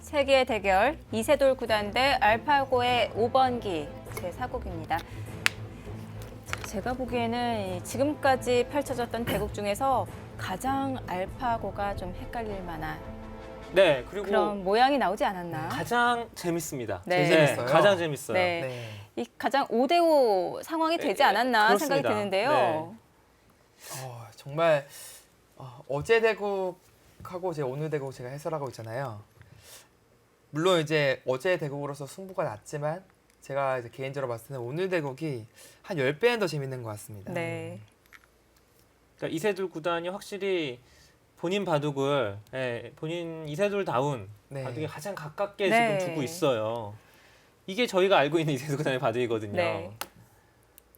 세계의 대결 이세돌 구단 대 알파고의 5번기 제4국입니다. 제가 보기에는 지금까지 펼쳐졌던 대국 중에서 가장 알파고가 좀 헷갈릴 만한 네, 그리고 그런 모양이 나오지 않았나. 가장 재밌습니다. 네. 제일 재밌어요. 가장 재밌어요. 네. 네. 이 가장 5대5 상황이 되지 않았나 그렇습니다. 생각이 드는데요. 정말 어제 대국하고 이제 오늘 대국 제가 해설하고 있잖아요. 물론 이제 어제 대국으로서 승부가 났지만 제가 이제 개인적으로 봤을 때는 오늘 대국이 한 10배는 더 재밌는 것 같습니다. 네. 그러니까 이세돌 구단이 확실히 본인 바둑을 본인 이세돌다운 네. 바둑에 가장 가깝게 네. 지금 두고 있어요. 이게 저희가 알고 있는 이세돌 구단의 바둑이거든요. 네.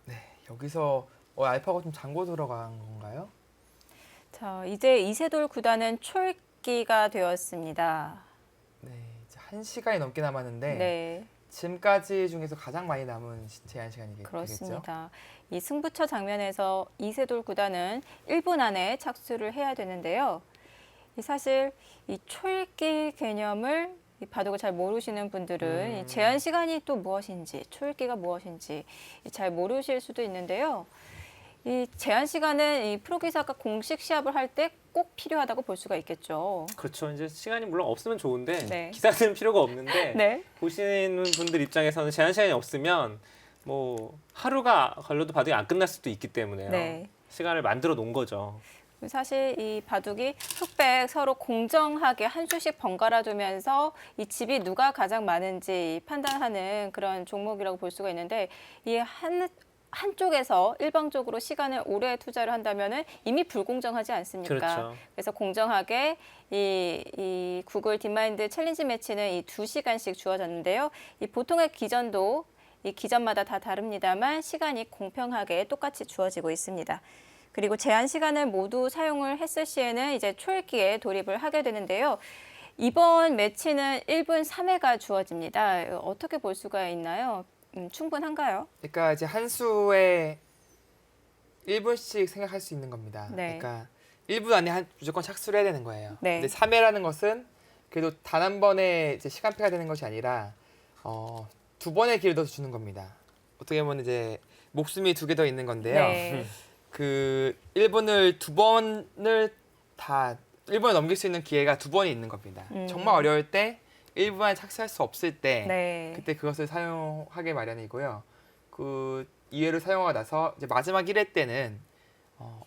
네. 여기서 알파고 좀 잠고 들어간 건가요? 자, 이제 이세돌 구단은 초읽기가 되었습니다. 네. 이제 1시간이 넘게 남았는데 네. 지금까지 중에서 가장 많이 남은 제한 시간이겠죠. 그렇습니다. 이 승부처 장면에서 이세돌 구단은 1분 안에 착수를 해야 되는데요. 사실 이 초읽기 개념을 이 바둑을 잘 모르시는 분들은 이 제한 시간이 또 무엇인지, 초읽기가 무엇인지 잘 모르실 수도 있는데요. 이 제한 시간은 이 프로기사가 공식 시합을 할 때 꼭 필요하다고 볼 수가 있겠죠. 그렇죠. 이제 시간이 물론 없으면 좋은데 네. 기사는 필요가 없는데 네. 보시는 분들 입장에서는 제한 시간이 없으면 뭐 하루가 걸려도 바둑이 안 끝날 수도 있기 때문에요. 네. 시간을 만들어 놓은 거죠. 사실 이 바둑이 흑백 서로 공정하게 한 수씩 번갈아 두면서 이 집이 누가 가장 많은지 판단하는 그런 종목이라고 볼 수가 있는데 이 한쪽에서 일방적으로 시간을 오래 투자를 한다면은 이미 불공정하지 않습니까? 그렇죠. 그래서 공정하게 이 구글 딥마인드 챌린지 매치는 이 2시간씩 주어졌는데요. 이 보통의 기전도 이 기전마다 다 다릅니다만 시간이 공평하게 똑같이 주어지고 있습니다. 그리고 제한 시간을 모두 사용을 했을 시에는 이제 초읽기에 돌입을 하게 되는데요. 이번 매치는 1분 3회가 주어집니다. 어떻게 볼 수가 있나요? 충분한가요? 그러니까 이제 한 수에 1분씩 생각할 수 있는 겁니다. 네. 그러니까 1분 안에 무조건 착수를 해야 되는 거예요. 네. 근데 3회라는 것은 그래도 단 한 번에 이제 시간표가 되는 것이 아니라 두 번의 기회를 더 주는 겁니다. 어떻게 보면 이제 목숨이 두 개 더 있는 건데요. 네. 그 1분을 두 번을 다 1분을 넘길 수 있는 기회가 두 번이 있는 겁니다. 정말 어려울 때 1분 안에 착수할 수 없을 때 네. 그때 그것을 사용하게 마련이고요. 그 이외로 사용하고 나서 이제 마지막 1회 때는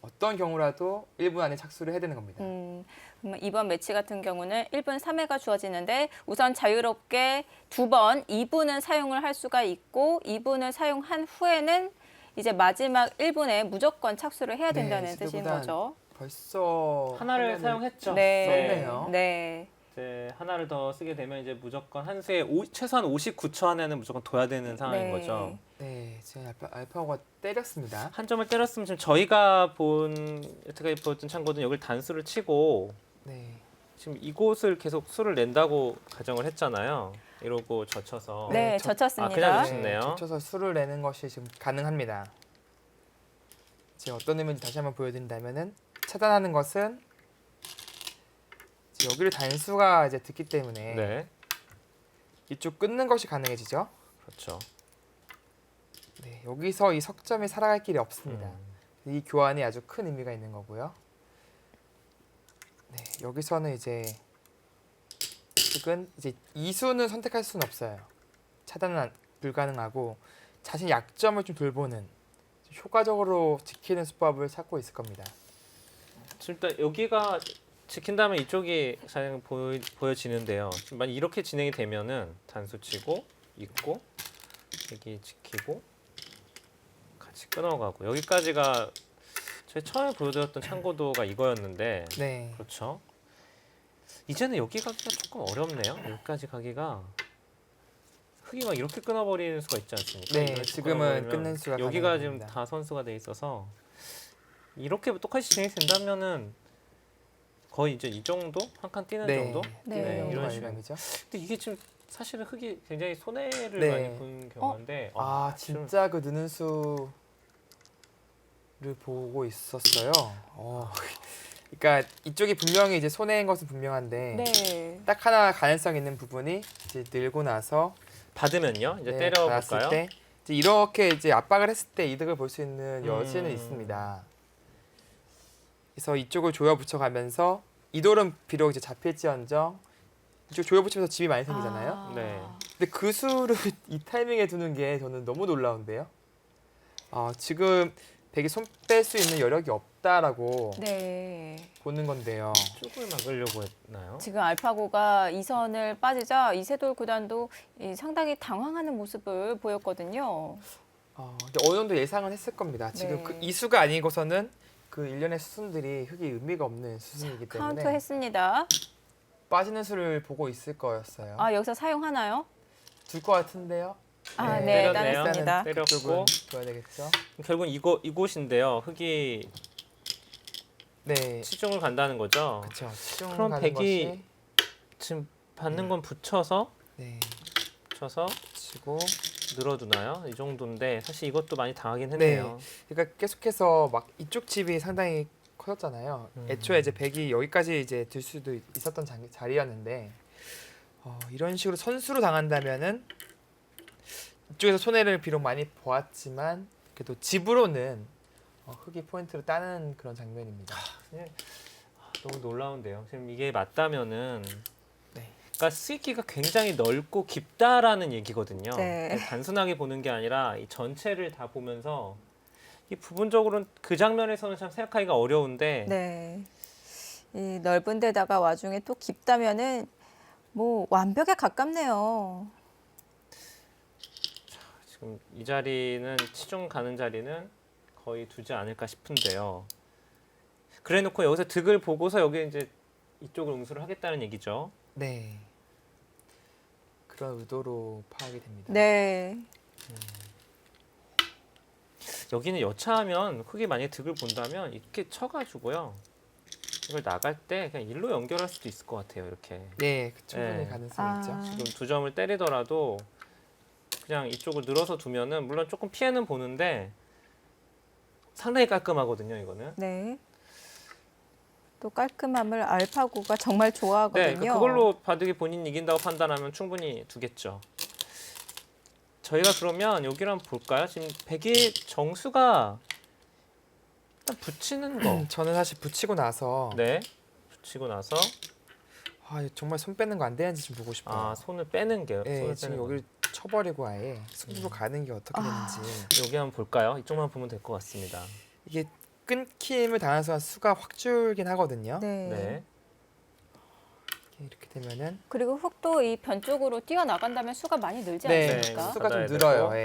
어떤 경우라도 1분 안에 착수를 해야 되는 겁니다. 그러면 이번 매치 같은 경우는 1분 3회가 주어지는데 우선 자유롭게 두 번 2분은 사용을 할 수가 있고 2분을 사용한 후에는 이제 마지막 1분에 무조건 착수를 해야 된다는 뜻인 거죠. 벌써 하나를 화면을 사용했죠. 썼네요. 네. 이제 하나를 더 쓰게 되면 이제 무조건 한 수에 최소한 59초 안에는 무조건 둬야 되는 상황인 네. 거죠. 네, 지금 알파고가 때렸습니다. 한 점을 때렸으면 지금 저희가 여태까지 보던 참고는 여기를 단수를 치고 네, 지금 이곳을 계속 수를 낸다고 가정을 했잖아요. 이러고 젖혀서. 네, 저- 젖혔습니다. 그냥 좋네요. 젖혀서 수를 내는 것이 지금 가능합니다. 지금 어떤 의미인지 다시 한번 보여드린다면은 차단하는 것은 여기를 단수가 이제 듣기 때문에 네, 이쪽 끊는 것이 가능해지죠. 그렇죠. 네, 여기서 이 석점이 살아갈 길이 없습니다. 음. 이 교환이 아주 큰 의미가 있는 거고요. 네, 여기서는 이제 즉은 이제 이수는 선택할 수는 없어요. 차단은 불가능하고 자신 약점을 좀 돌보는 효과적으로 지키는 수법을 찾고 있을 겁니다. 지금 일단 여기가 지킨다면 이쪽이 잘 보여지는데요. 지금 만약 이렇게 진행이 되면은 단수 치고 있고 여기 지키고 같이 끊어가고 여기까지가 저희 처음에 보여드렸던 참고도가 이거였는데 네, 그렇죠. 이제는 여기 가기가 조금 어렵네요. 여기까지 가기가 흙이 막 이렇게 끊어버리는 수가 있지 않습니까? 네, 이런 식으로 지금은 끊어버리면 끊는 수가 여기가 지금 가능합니다. 다 선수가 돼 있어서 이렇게 똑같이 진행이 된다면은 거의 이제 이 정도 한 칸 뛰는 정도. 네. 네, 이런 이런 식으로. 식이죠. 근데 이게 지금 사실은 흑이 굉장히 손해를 네. 많이 본 경우인데 아 진짜 그 느는 수를 보고 있었어요. 그러니까 이쪽이 분명히 이제 손해인 것은 분명한데 네. 딱 하나 가능성 있는 부분이 이제 늘고 나서 받으면요. 이제 네, 때려 받았을 볼까요? 때 이제 이렇게 이제 압박을 했을 때 이득을 볼 수 있는 여지는 음. 있습니다. 그래서 이쪽을 조여 붙여가면서 이 돌은 비록 이제 잡힐지언정 이쪽 조여 붙이면서 집이 많이 생기잖아요. 아. 네. 근데 그 수를 이 타이밍에 두는 게 저는 너무 놀라운데요. 지금 백이 손 뺄 수 있는 여력이 없다라고 네. 보는 건데요. 쪽을 막으려고 했나요? 지금 알파고가 2선을 빠지자 이세돌 구단도 상당히 당황하는 모습을 보였거든요. 근데 어느 정도 예상은 했을 겁니다. 지금 네. 그 이수가 아니고서는 그 일련의 수순들이 흑이 의미가 없는 수순이기 때문에 카운터 했습니다. 빠지는 수를 보고 있을 거였어요. 아, 여기서 사용하나요? 둘 것 같은데요. 아, 네, 네, 때렸네요. 따냈습니다. 때렸고. 그쪽은 둬야 되겠죠. 결국 이곳인데요. 흑이 네, 치중을 간다는 거죠. 그렇죠. 치중 그럼 가는 백이 것이 지금 받는 건 붙여서 네, 붙여서 치고 늘어두나요? 이 정도인데 사실 이것도 많이 당하긴 했네요. 그러니까 계속해서 막 이쪽 집이 상당히 커졌잖아요. 애초에 이제 백이 여기까지 이제 들 수도 있었던 자리였는데 이런 식으로 선수로 당한다면은 이쪽에서 손해를 비록 많이 보았지만 그래도 집으로는 흑이 포인트를 따는 그런 장면입니다. 너무 놀라운데요. 지금 이게 맞다면은 네. 그러니까 스위키가 굉장히 넓고 깊다라는 얘기거든요. 네. 단순하게 보는 게 아니라 이 전체를 다 보면서 이 부분적으로는 그 장면에서는 참 생각하기가 어려운데 네. 이 넓은 데다가 와중에 또 깊다면은 뭐 완벽에 가깝네요. 지금 이 자리는 치중 가는 자리는 거의 두지 않을까 싶은데요. 그래놓고 여기서 득을 보고서 여기 이제 이쪽을 응수를 하겠다는 얘기죠. 네. 그런 의도로 파악이 됩니다. 네. 여기는 여차하면 흑이 만약에 득을 본다면 이렇게 쳐가지고요. 이걸 나갈 때 그냥 일로 연결할 수도 있을 것 같아요. 이렇게. 네, 충분히 네. 가능성이 있죠. 지금 두 점을 때리더라도 그냥 이쪽을 늘어서 두면은 물론 조금 피해는 보는데 상당히 깔끔하거든요. 이거는. 네. 또 깔끔함을 알파고가 정말 좋아하거든요. 네, 그걸로 바둑이 본인 이긴다고 판단하면 충분히 두겠죠. 저희가 그러면 여기를 한번 볼까요? 지금 백이 정수가 일단 붙이는 거. 저는 사실 붙이고 나서 네, 붙이고 나서 정말 손 빼는 거 안 되는지 좀 보고 싶어요. 손을 빼는 게요. 네, 손을 지금 빼는 여기를 쳐버리고 아예 승부로 가는 게 어떻게 되는지 거. 여기 한번 볼까요? 이쪽만 보면 될 것 같습니다. 이게 끊김을 당한 순간 수가 확 줄긴 하거든요. 네. 네, 이렇게 되면은 그리고 흑도 이 변 쪽으로 뛰어나간다면 수가 많이 늘지 네, 않습니까? 수가 좀 받아야 늘어요. 되고. 예.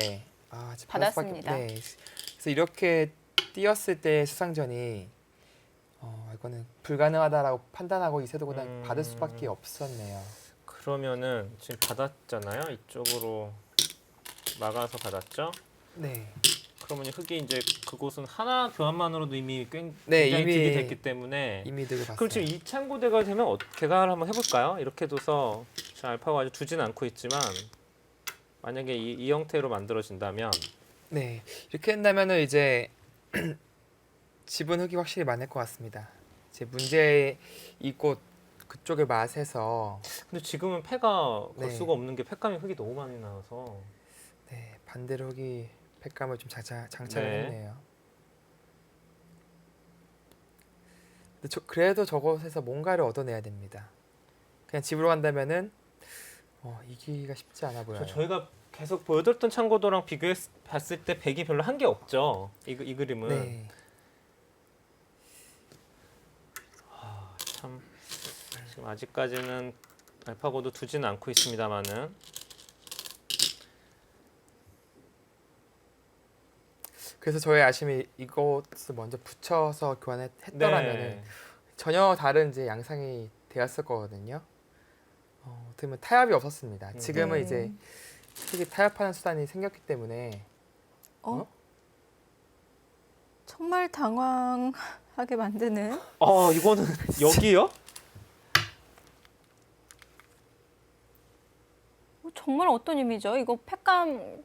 지금 받을 수밖에 받았습니다. 네. 그래서 이렇게 뛰었을 때 수상전이 이거는 불가능하다라고 판단하고 이세도 그냥 받을 수밖에 없었네요. 그러면은 지금 받았잖아요. 이쪽으로 막아서 받았죠. 네. 그러면 흑이 이제 그곳은 하나 교환만으로도 이미 굉장히 네, 이미 득이 됐기 때문에 이미 득을 봤어요. 그럼 지금 이 창고대가 되면 개각을 한번 해볼까요? 이렇게 둬서 지금 알파가 아주 두진 않고 있지만 만약에 이 형태로 만들어진다면 네, 이렇게 한다면은 이제 집은 흑이 확실히 많을 것 같습니다. 제 문제 이곳 그쪽의 맛에서 근데 지금은 패가 걸 네. 수가 없는 게 패감이 흑이 너무 많이 나와서 네, 반대로 흑이 팩감을 좀 장착을 네. 했네요. 근데 그래도 저곳에서 뭔가를 얻어내야 됩니다. 그냥 집으로 간다면은 이기기가 쉽지 않아 보여요. 저희가 계속 보여드렸던 창고도랑 비교해 봤을 때 백이 별로 한 게 없죠. 이 그림은 네, 참 지금 아직까지는 알파고도 두지는 않고 있습니다만은 그래서 저의 아쉬움이 이것을 먼저 붙여서 교환했더라면은 네. 전혀 다른 이제 양상이 되었을 거거든요. 어떻게 보면 타협이 없었습니다. 지금은 네. 이제 흑이 타협하는 수단이 생겼기 때문에 정말 당황하게 만드는. 이거는 여기요? 정말 어떤 의미죠? 이거 팩감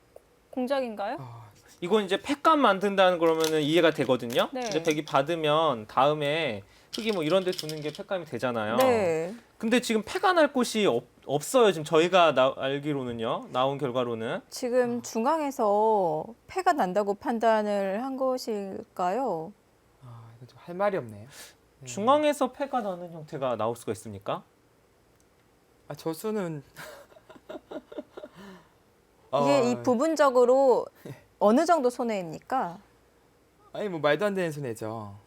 공작인가요? 아, 이건 이제 팩감 만든다는 그러면은 이해가 되거든요. 네. 이제 백이 받으면 다음에 흙이 뭐 이런 데 두는 게 팩감이 되잖아요. 네. 근데 지금 팩가 날 곳이 없어요. 지금 저희가 알기로는요. 나온 결과로는. 지금 중앙에서 폐가 난다고 판단을 한 것일까요? 이거 좀 할 말이 없네요. 네. 중앙에서 폐가 나는 형태가 나올 수가 있습니까? 저수는 이게 이 부분적으로 어느 정도 손해입니까? 아니 뭐 말도 안 되는 손해죠.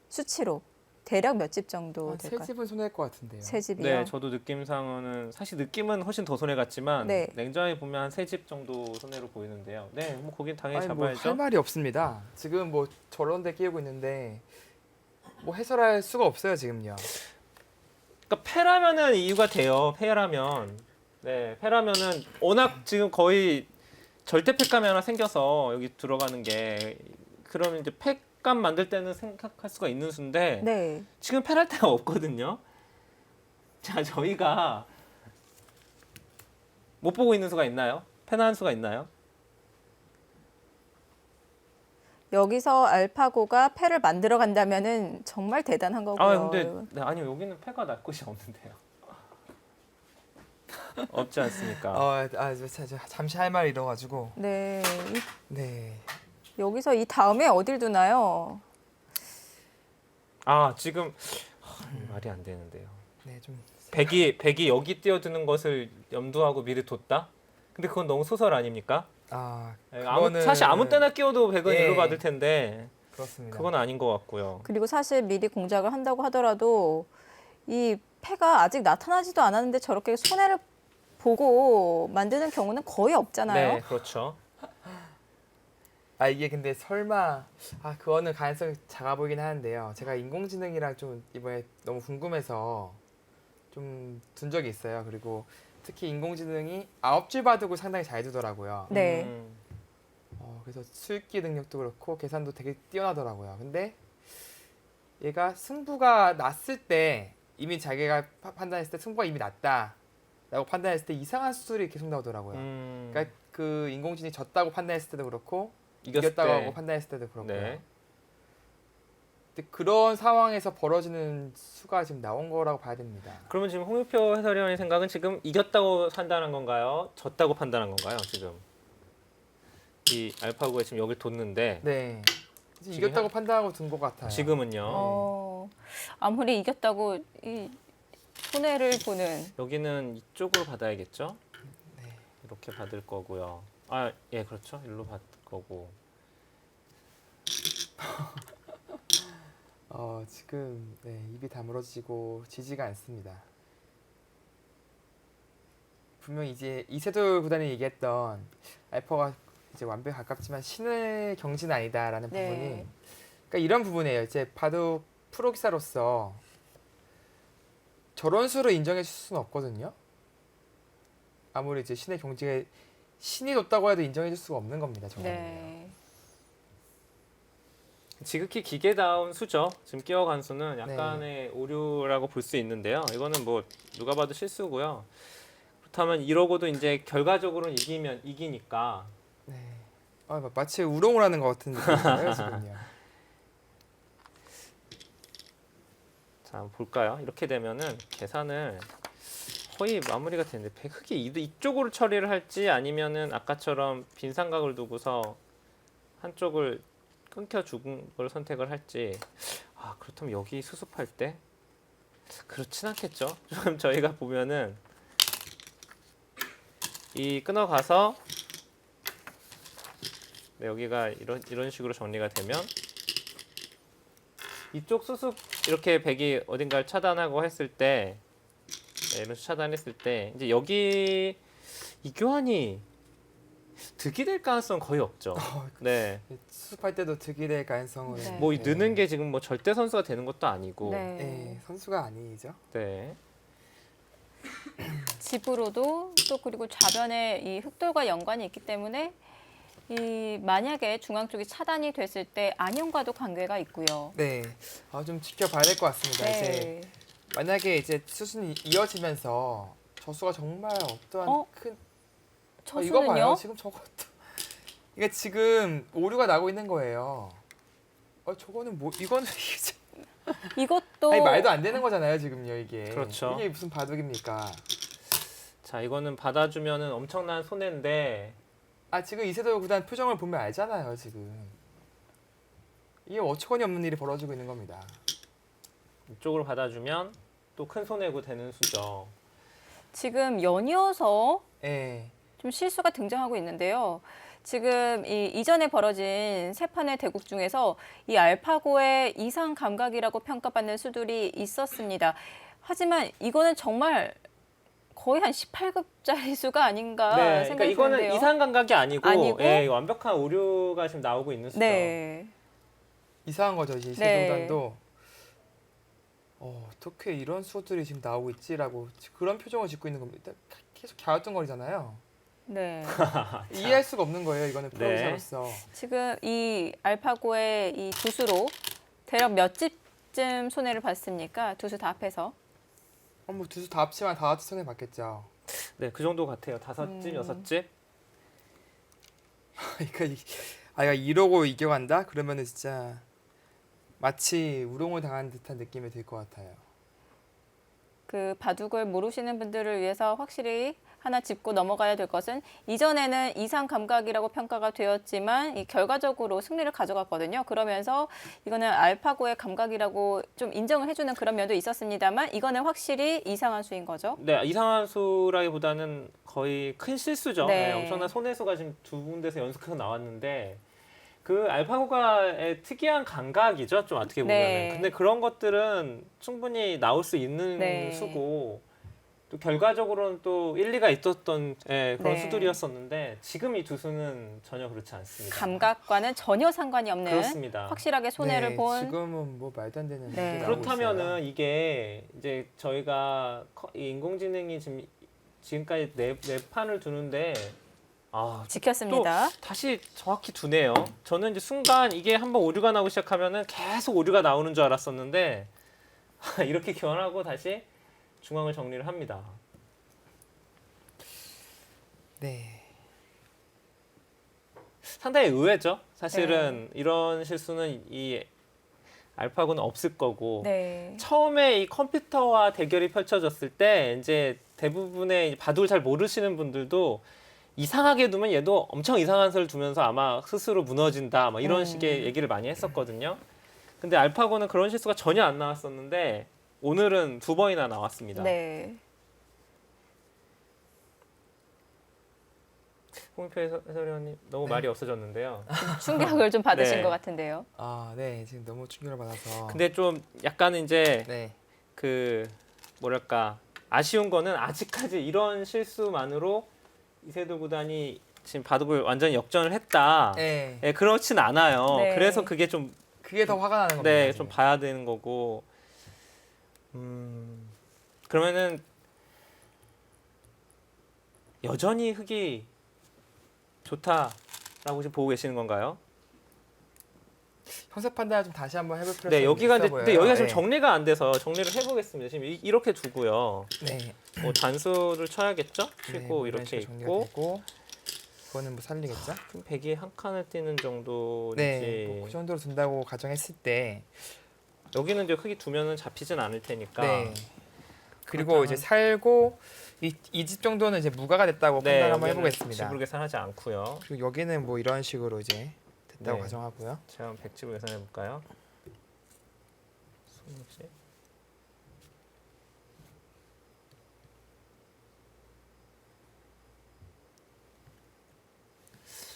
수치로 대략 몇 집 정도 세 될까요? 집은 손해일 것 같은데요. 세 집이요. 네, 저도 느낌상으로는 사실 느낌은 훨씬 더 손해 같지만 네. 냉정하게 보면 한 3집 정도 손해로 보이는데요. 네, 뭐 거긴 당연히 아니 뭐 잡아야죠. 할 말이 없습니다. 지금 뭐 저런 데 끼우고 있는데 뭐 해설할 수가 없어요 지금요. 그러니까 패라면은 이유가 돼요. 패라면. 네, 패라면은 워낙 지금 거의 절대 팩감이 하나 생겨서 여기 들어가는 게 그러면 이제 팩감 만들 때는 생각할 수가 있는 수인데 네. 지금 패할 데가 없거든요. 자, 저희가 못 보고 있는 수가 있나요? 패나는 수가 있나요? 여기서 알파고가 패를 만들어 간다면은 정말 대단한 거고요. 아, 근데 네, 아니요. 여기는 패가 날 곳이 없는데요. 없지 않습니까? 잠시 할 말이 잃어가지고. 네. 네. 여기서 이 다음에 어딜 두나요? 아, 지금 말이 안 되는데요. 네, 좀 백이 여기 뛰어드는 것을 염두하고 미리 뒀다? 근데 그건 너무 소설 아닙니까? 네, 그거는 사실 아무 때나 끼워도 백은 예. 일로 받을 텐데 그렇습니다. 그건 아닌 것 같고요. 그리고 사실 미리 공작을 한다고 하더라도 이 패가 아직 나타나지도 않았는데 저렇게 손해를 보고 만드는 경우는 거의 없잖아요. 네, 그렇죠. 이게 근데 설마 그거는 가능성이 작아 보이긴 하는데요. 제가 인공지능이랑 좀 이번에 너무 궁금해서 좀 둔 적이 있어요. 그리고 특히 인공지능이 9줄 바둑을 상당히 잘 두더라고요. 네. 그래서 수익기 능력도 그렇고 계산도 되게 뛰어나더라고요. 근데 얘가 승부가 났을 때 이미 자기가 판단했을 때 승부가 이미 났다라고 판단했을 때 이상한 수술이 계속 나오더라고요. 그러니까 그 인공지능이 졌다고 판단했을 때도 그렇고 이겼다고 하고 판단했을 때도 그렇고요. 네. 근데 그런 상황에서 벌어지는 수가 지금 나온 거라고 봐야 됩니다. 그러면 지금 홍유표 해설위원의 생각은 지금 이겼다고 판단한 건가요? 졌다고 판단한 건가요? 지금 이 알파고가 지금 여길 뒀는데 네. 지금 이겼다고 판단하고 둔 것 같아요. 지금은요. 아무리 이겼다고 이 손해를 보는 여기는 이쪽으로 받아야겠죠? 네. 이렇게 받을 거고요. 예, 그렇죠. 일로 받을 거고. 지금 입이 다물어지고 지지가 않습니다. 분명 이제 이세돌 구단이 얘기했던 알파가 이제 완벽에 가깝지만 신의 경지는 아니다라는 네. 부분이, 그러니까 이런 부분이에요. 이제 바둑 프로 기사로서 저런 수를 인정해 줄 수는 없거든요. 아무리 이제 신의 경지에 신이 뒀다고 해도 인정해 줄 수가 없는 겁니다. 정말. 네. 지극히 기계다운 수죠. 지금 끼워간 수는 약간의 오류라고 볼 수 있는데요. 이거는 뭐 누가 봐도 실수고요. 그렇다면 이러고도 이제 결과적으로는 이기니까. 네. 마치 우롱을 하는 것 같은 느낌이에요 지금요. 자, 한번 볼까요? 이렇게 되면은 계산을 거의 마무리가 되는데 흑이 이쪽으로 처리를 할지 아니면은 아까처럼 빈 삼각을 두고서 한쪽을 끊겨 죽은 걸 선택을 할지. 그렇다면 여기 수습할 때 그렇진 않겠죠. 좀 저희가 보면은 이 끊어가서 여기가 이런 식으로 정리가 되면 이쪽 수습 이렇게 백이 어딘가를 차단하고 했을 때 이런 식으로 차단했을 때 이제 여기 이 교환이 득이 될 가능성은 거의 없죠. 네. 수습할 때도 득이 될 가능성은 네. 뭐 느는 게 지금 뭐 절대 선수가 되는 것도 아니고. 네. 선수가 아니죠. 네. 집으로도 또 그리고 좌변에 이 흑돌과 연관이 있기 때문에 이 만약에 중앙 쪽이 차단이 됐을 때 안형과도 관계가 있고요. 네. 좀 지켜봐야 될 것 같습니다. 이제 만약에 이제 수순이 이어지면서 저수가 정말 어떠한 어? 큰 이거 봐요. 처수는요? 지금 저것도 이게 지금 오류가 나고 있는 거예요. 저거는 뭐 이거는 이것도 아니 말도 안 되는 거잖아요 지금요 이게. 그렇죠. 이게 무슨 바둑입니까? 자, 이거는 받아주면은 엄청난 손해인데 지금 이세돌 구단 표정을 보면 알잖아요 지금. 이게 어처구니 없는 일이 벌어지고 있는 겁니다. 이쪽으로 받아주면 또 큰 손해고 되는 수죠. 지금 연이어서 예. 좀 실수가 등장하고 있는데요. 지금 이전에 벌어진 세 판의 대국 중에서 이 알파고의 이상 감각이라고 평가받는 수들이 있었습니다. 하지만 이거는 정말 거의 한 18급짜리 수가 아닌가 네, 그러니까 생각이 이거는 드는데요. 이상 감각이 아니고, 아니고? 예, 완벽한 오류가 지금 나오고 있는 수죠. 네. 이상한 거죠 이제 이세돌 네. 구단도. 어떻게 이런 수들이 지금 나오고 있지라고 그런 표정을 짓고 있는 겁니다. 계속 갸우뚱거리잖아요. 네. 이해할 수가 없는 거예요 이거는 프로기사로서. 지금 이 알파고의 이 두수로 대략 몇 집쯤 손해를 봤습니까? 두수 다 합해서. 뭐 두수 다 합치면 다 같이 손해 받겠죠. 네, 그 정도 같아요. 5집, 6집. 그러니까 이러고 이겨간다? 그러면은 진짜 마치 우롱을 당한 듯한 느낌이 들 것 같아요. 그 바둑을 모르시는 분들을 위해서 확실히 하나 짚고 넘어가야 될 것은 이전에는 이상 감각이라고 평가가 되었지만 이 결과적으로 승리를 가져갔거든요. 그러면서 이거는 알파고의 감각이라고 좀 인정을 해주는 그런 면도 있었습니다만 이거는 확실히 이상한 수인 거죠. 네, 이상한 수라기보다는 거의 큰 실수죠. 네. 네, 엄청난 손해수가 지금 두 군데서 연속해서 나왔는데 그 알파고가의 특이한 감각이죠. 좀 어떻게 보면은. 네. 근데 그런 것들은 충분히 나올 수 있는 네. 수고 또 결과적으로는 또 일리가 있었던 그런 네. 수들이었었는데 지금 이 두 수는 전혀 그렇지 않습니다. 감각과는 전혀 상관이 없는 그렇습니다. 확실하게 손해를 네, 본 지금은 뭐 말도 안 되는 네. 일이 나오고 그렇다면은 이게 이제 저희가 이 인공지능이 지금까지 네 판을 두는데 지켰습니다. 또 다시 정확히 두네요. 저는 이제 순간 이게 한번 오류가 나오기 시작하면은 계속 오류가 나오는 줄 알았었는데 이렇게 교환하고 다시 중앙을 정리를 합니다. 네. 상당히 의외죠. 사실은 이런 실수는 이 알파고는 없을 거고 네. 처음에 이 컴퓨터와 대결이 펼쳐졌을 때 이제 대부분의 바둑을 잘 모르시는 분들도 이상하게 두면 얘도 엄청 이상한 수를 두면서 아마 스스로 무너진다 막 이런 식의 얘기를 많이 했었거든요. 근데 알파고는 그런 실수가 전혀 안 나왔었는데 오늘은 2번이나 나왔습니다. 네. 홍익표 해설위원님 너무 네. 말이 없어졌는데요. 충격을 좀 받으신 네. 것 같은데요. 네. 지금 너무 충격을 받아서. 근데 좀 약간 이제 네. 그 뭐랄까 아쉬운 거는 아직까지 이런 실수만으로 이세돌 구단이 지금 바둑을 완전히 역전을 했다. 네. 예, 그렇진 않아요. 네. 그래서 그게 좀 그게 더 화가 나는 겁니다. 네, 지금. 좀 봐야 되는 거고. 그러면은 여전히 흙이 좋다라고 지금 보고 계시는 건가요? 형사 판단을 좀 다시 한번 해볼 필요가 네, 여기가 있어 근데 보여요. 여기가 지금 네. 정리가 안 돼서 정리를 해보겠습니다. 지금 이렇게 두고요. 네. 뭐 단수를 쳐야겠죠? 네, 치고 뭐 이런 이렇게 식으로 정리가 있고 되고. 그거는 뭐 살리겠죠? 그럼 백이 한 칸을 띄는 정도인지. 네. 뭐그 정도로 둔다고 가정했을 때. 여기는 이제 흙이 두면은 잡히진 않을 테니까. 네. 그리고 그렇다면- 이제 살고 이 집 정도는 이제 무가가 됐다고 네, 판단 한번 여기는 해보겠습니다. 지불 계산하지 않고요. 그리고 여기는 뭐 이런 식으로 이제 됐다고 네. 가정하고요. 제가 한번 백집을 계산해 볼까요? 20집.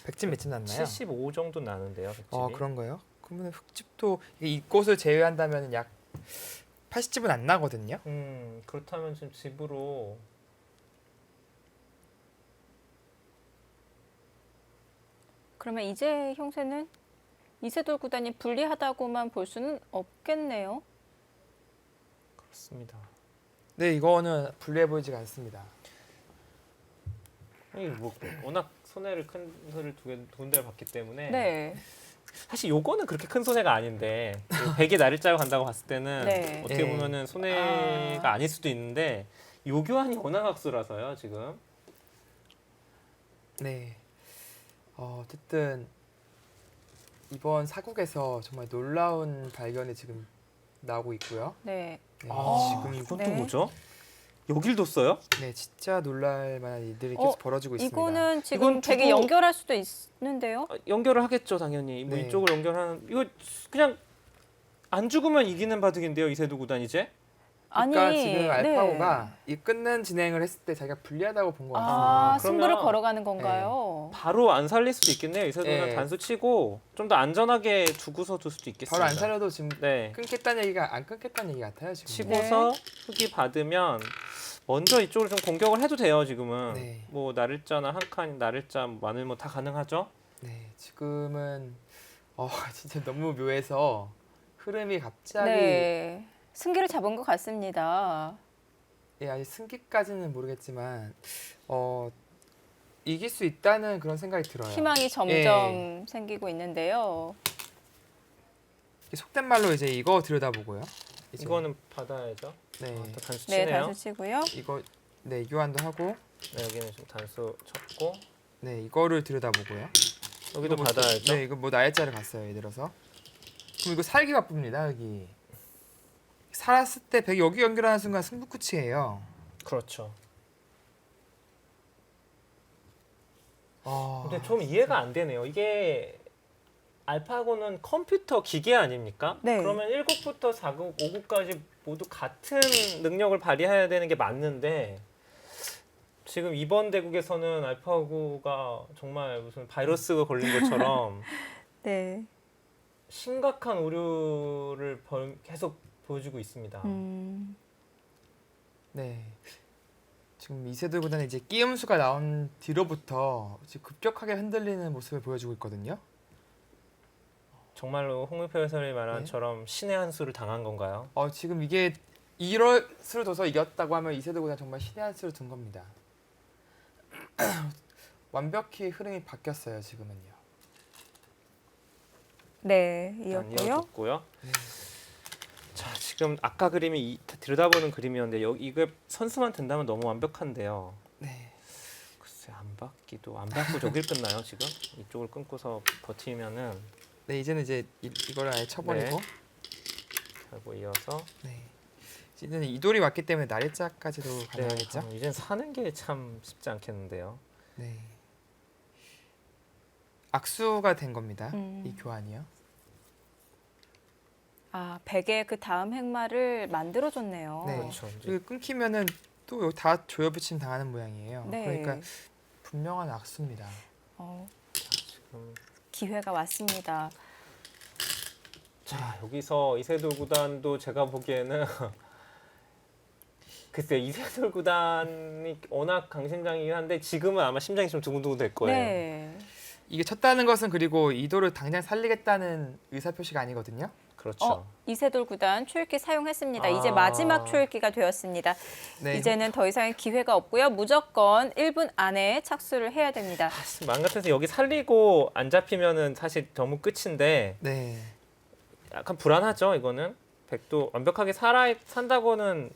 백집 몇집 났나요? 75 정도 나는데요, 백집이. 그런가요? 그러면 흙집도 이 꽃을 제외한다면 약 80집은 안 나거든요. 그렇다면 지금 집으로 그러면 이제 형세는 이세돌 구단이 불리하다고만 볼 수는 없겠네요. 그렇습니다. 네, 이거는 불리해 보이지가 않습니다. 이게 뭐 워낙 손해를 큰 손해를 두 군데를 봤기 때문에 네. 사실 요거는 그렇게 큰 손해가 아닌데 백이 나를 짜고 간다고 봤을 때는 네. 어떻게 네. 보면은 손해가 아닐 수도 있는데 요 교환이 원화각수라서요 지금 네. 어쨌든 이번 사국에서 정말 놀라운 발견이 지금 나오고 있고요. 네. 네, 지금 지금 이건 네. 또 뭐죠? 여길 뒀어요? 네, 진짜 놀랄 만한 일들이 어, 계속 벌어지고 있습니다. 이거는 지금 이건 백이 두고- 연결할 수도 있는데요. 연결을 하겠죠, 당연히. 뭐 네. 이쪽을 연결하는 이거 그냥 안 죽으면 이기는 바둑인데요, 이세도 구단 이제. 그러니까 아니, 지금 네. 알파고가 이 끊는 진행을 했을 때 자기가 불리하다고 본 것 같습니다. 아, 그러면- 승부를 걸어가는 건가요? 바로 안 살릴 수도 있겠네요. 이세도 구단 네. 단수 치고 좀 더 안전하게 두고서 둘 수도 있겠습니다. 바로 안 살려도 지금 네. 끊겠다는 얘기가 안 끊겠다는 얘기 같아요 지금. 치고서 흑이 받으면 먼저 이쪽으로 좀 공격을 해도 돼요, 지금은. 네. 뭐 나를자나 한 칸, 나를자, 마늘 뭐 다 가능하죠. 네, 지금은 진짜 너무 묘해서 흐름이 갑자기 네. 승기를 잡은 것 같습니다. 예, 아직 승기까지는 모르겠지만 이길 수 있다는 그런 생각이 들어요. 희망이 점점 생기고 있는데요. 속된 말로 이제 이거 들여다보고요. 이제, 이거는 받아야죠. 네, 또 단수 네, 치네요. 단수 치고요. 이거 네 교환도 하고 네, 여기는 좀 단수 쳤고 네 이거를 들여다보고요. 여기도 이거 뭐- 받아야죠. 네, 이거 뭐 날짜를 갔어요. 예를 들어서 그럼 이거 살기 바쁩니다. 여기 살았을 때 백이 여기 연결하는 순간 승부 끝이에요. 그렇죠. 아, 근데 좀 이해가 안 되네요. 이게 알파고는 컴퓨터 기계 아닙니까? 네. 그러면 1국부터 4국, 5국까지 모두 같은 능력을 발휘해야 되는 게 맞는데 지금 이번 대국에서는 알파고가 정말 무슨 바이러스가 걸린 것처럼 네. 심각한 오류를 계속 보여주고 있습니다. 네. 지금 이세돌 구단은 이제 끼음수가 나온 뒤로부터 지금 급격하게 흔들리는 모습을 보여주고 있거든요. 정말로 홍명표 해설이 말한 네. 처럼 신의 한 수를 당한 건가요? 지금 이게 이럴 수를 둬서 이겼다고 하면 이세돌 구단 정말 신의 한 수를 둔 겁니다. 완벽히 흐름이 바뀌었어요 지금은요. 네, 일단 이었고요. 이어졌고요. 네. 자, 지금 아까 그림이 들여다보는 그림이었는데 이거 선수만 된다면 너무 완벽한데요. 네. 글쎄 안 받기도 안 받고 저길 끝나요 지금? 이쪽을 끊고서 버티면은 네 이제는 이제 이걸 아예 쳐버리고 하고 이어서 네. 이제는 이돌이 왔기 때문에 날짜까지도 네, 가능하겠죠. 이젠 사는 게 참 쉽지 않겠는데요. 네. 악수가 된 겁니다. 음. 이 교환이요. 아, 백의 그 다음 행마를 만들어줬네요. 네. 그렇죠. 이제 이거 끊기면은 또 다 조여붙임 당하는 모양이에요. 네. 그러니까 분명한 악수입니다. 지금 기회가 왔습니다. 자 여기서 이세돌 구단도 제가 보기에는 글쎄 이세돌 구단이 워낙 강심장이긴 한데 지금은 아마 심장이 좀 두근두근 될 거예요. 네. 이게 쳤다는 것은 그리고 이돌을 당장 살리겠다는 의사 표시가 아니거든요. 그렇죠. 이세돌 구단 초읽기 사용했습니다. 아. 이제 마지막 초읽기가 되었습니다. 네. 이제는 더 이상 기회가 없고요. 무조건 1분 안에 착수를 해야 됩니다. 마음 같아서 여기 살리고 안 잡히면은 사실 너무 끝인데 네. 약간 불안하죠. 이거는 백도 완벽하게 산다고는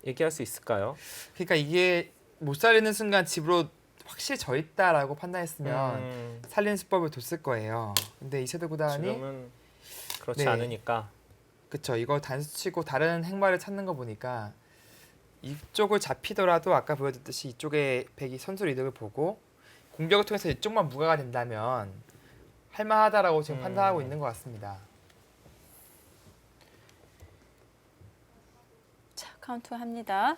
얘기할 수 있을까요? 그러니까 이게 못 살리는 순간 집으로 확실히 져 있다라고 판단했으면 살리는 수법을 뒀을 거예요. 근데 이세돌 구단이 지금은 그렇지 네. 않으니까 그쵸 이거 단수치고 다른 행마를 찾는 거 보니까 이쪽을 잡히더라도 아까 보여줬듯이 이쪽에 백이 선수로 이득을 보고 공격을 통해서 이쪽만 무가가 된다면 할만하다라고 지금 판단하고 있는 것 같습니다. 자, 카운트 합니다.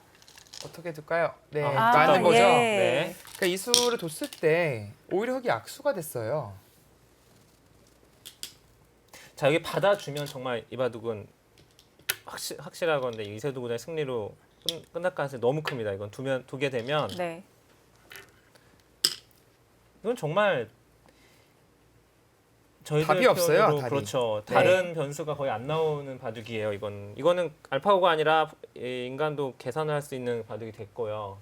어떻게 둘까요? 네, 아, 맞는 거죠. 예. 네. 그러니까 이 수를 뒀을 때 오히려 흑이 악수가 됐어요. 자 여기 받아주면 정말 이 바둑은 확실하건데 이세돌 구단의 승리로 끝날 가능성이 너무 큽니다. 이건 두게 되면 네. 이건 정말 저희들 답이 없어요, 표현으로 답이. 그렇죠. 네. 다른 변수가 거의 안 나오는 바둑이에요. 이거는 알파고가 아니라 인간도 계산을 할 수 있는 바둑이 됐고요.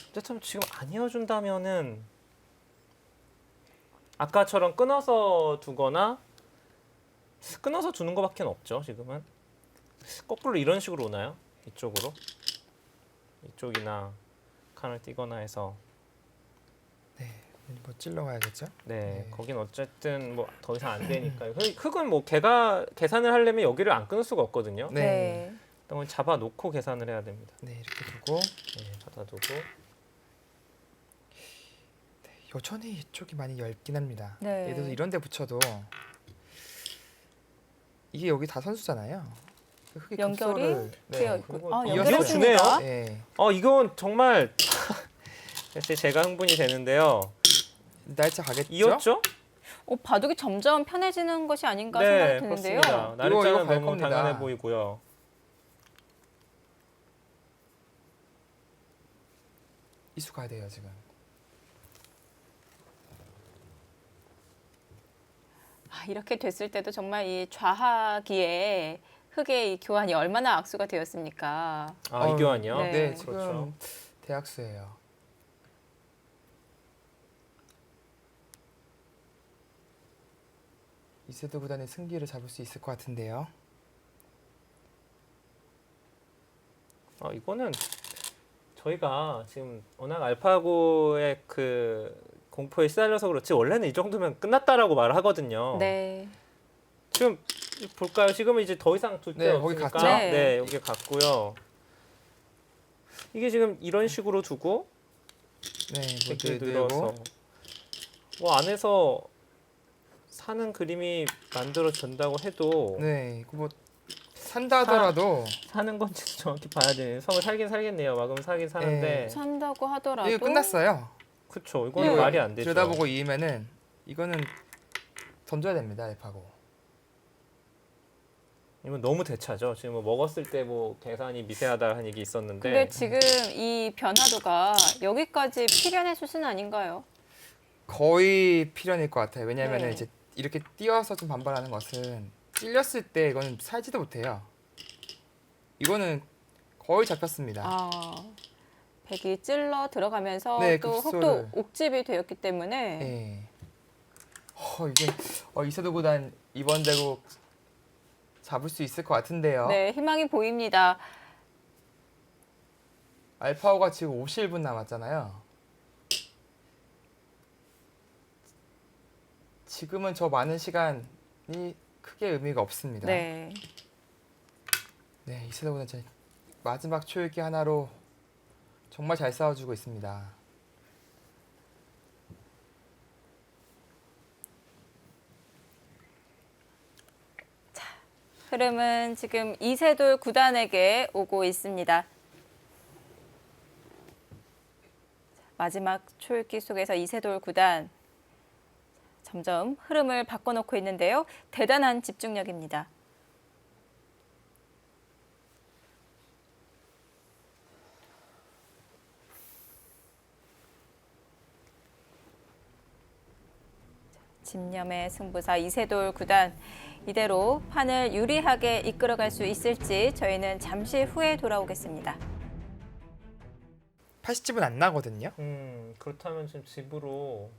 어쨌든 지금 안 이어준다면은 아까처럼 끊어서 두거나 끊어서 두는 것밖에 없죠. 지금은 거꾸로 이런 식으로 오나요? 이쪽으로 이쪽이나 칸을 띄거나 해서 네, 뭐 찔러 가야겠죠? 네, 네. 거긴 어쨌든 뭐 더 이상 안 되니까 흙은 뭐 걔가 계산을 하려면 여기를 안 끊을 수가 없거든요. 네. 그걸 잡아 놓고 계산을 해야 됩니다. 네, 이렇게 두고 네, 받아두고 여전히 이쪽이 많이 얇긴 합니다. 네. 예를 들어서 이런 데 붙여도 이게 여기 다 선수잖아요. 그 흙의 연결이 급소를 되어 네. 있고, 그거 아, 이어서 연결했습니다. 네. 이건 정말 역시 제가 흥분이 되는데요. 날짜 가겠죠? 이었죠? 바둑이 점점 편해지는 것이 아닌가 생각이 드는데요. 그렇습니다. 이거 날짜는 갈 너무 겁니다. 당연해 보이고요. 이수 가야 돼요 지금. 이렇게 됐을 때도 정말 이 좌하기에 흙의 이 교환이 얼마나 악수가 되었습니까? 아, 이교환이요? 네. 네, 지금 그렇죠. 대학수예요. 이세도 구단의 승기를 잡을 수 있을 것 같은데요. 이거는 저희가 지금 워낙 알파고의 그 공포에 시달려서 그렇지 원래는 이 정도면 끝났다라고 말을 하거든요. 네. 지금 볼까요? 지금 이제 더 이상 둘 데 네, 거기 없으니까 갔죠? 네, 여기 갔고요. 이게 지금 이런 식으로 두고 네, 이렇게 모두 늘어서 늘고 뭐 안에서 사는 그림이 만들어진다고 해도 네, 뭐 산다 하더라도 사는 건지 정확히 봐야 되는 성을 살긴 살겠네요. 막으면 사긴 사는데 네. 산다고 하더라도 이게 끝났어요. 그쵸. 이거는 네. 말이 안 되죠. 들여다보고 이으면은 이거는 던져야 됩니다. 알파고. 이건 너무 대차죠. 지금 뭐 먹었을 때 뭐 계산이 미세하다는 얘기 있었는데 근데 지금 이 변화도가 여기까지 필연의 수순 아닌가요? 거의 필연일 것 같아요. 왜냐하면 네. 이제 이렇게 띄어서 좀 반발하는 것은 찔렸을 때 이거는 살지도 못해요. 이거는 거의 잡혔습니다. 백이 찔러 들어가면서 네, 또 급소를. 흙도 옥집이 되었기 때문에 네. 이게 이세도 구단 이번 대국 잡을 수 있을 것 같은데요. 네, 희망이 보입니다. 알파오가 지금 51분 남았잖아요. 지금은 저 많은 시간이 크게 의미가 없습니다. 네. 네, 이세도 구단 진짜 마지막 초읽기 하나로 정말 잘 싸워주고 있습니다. 흐름은 지금 이세돌 구단에게 오고 있습니다. 마지막 초읽기 속에서 이세돌 구단 점점 흐름을 바꿔놓고 있는데요. 대단한 집중력입니다. 집념의 승부사 이세돌 구단 이대로 판을 유리하게 이끌어갈 수 있을지 저희는 잠시 후에 돌아오겠습니다. 80집은 안 나거든요. 그렇다면 지금 집으로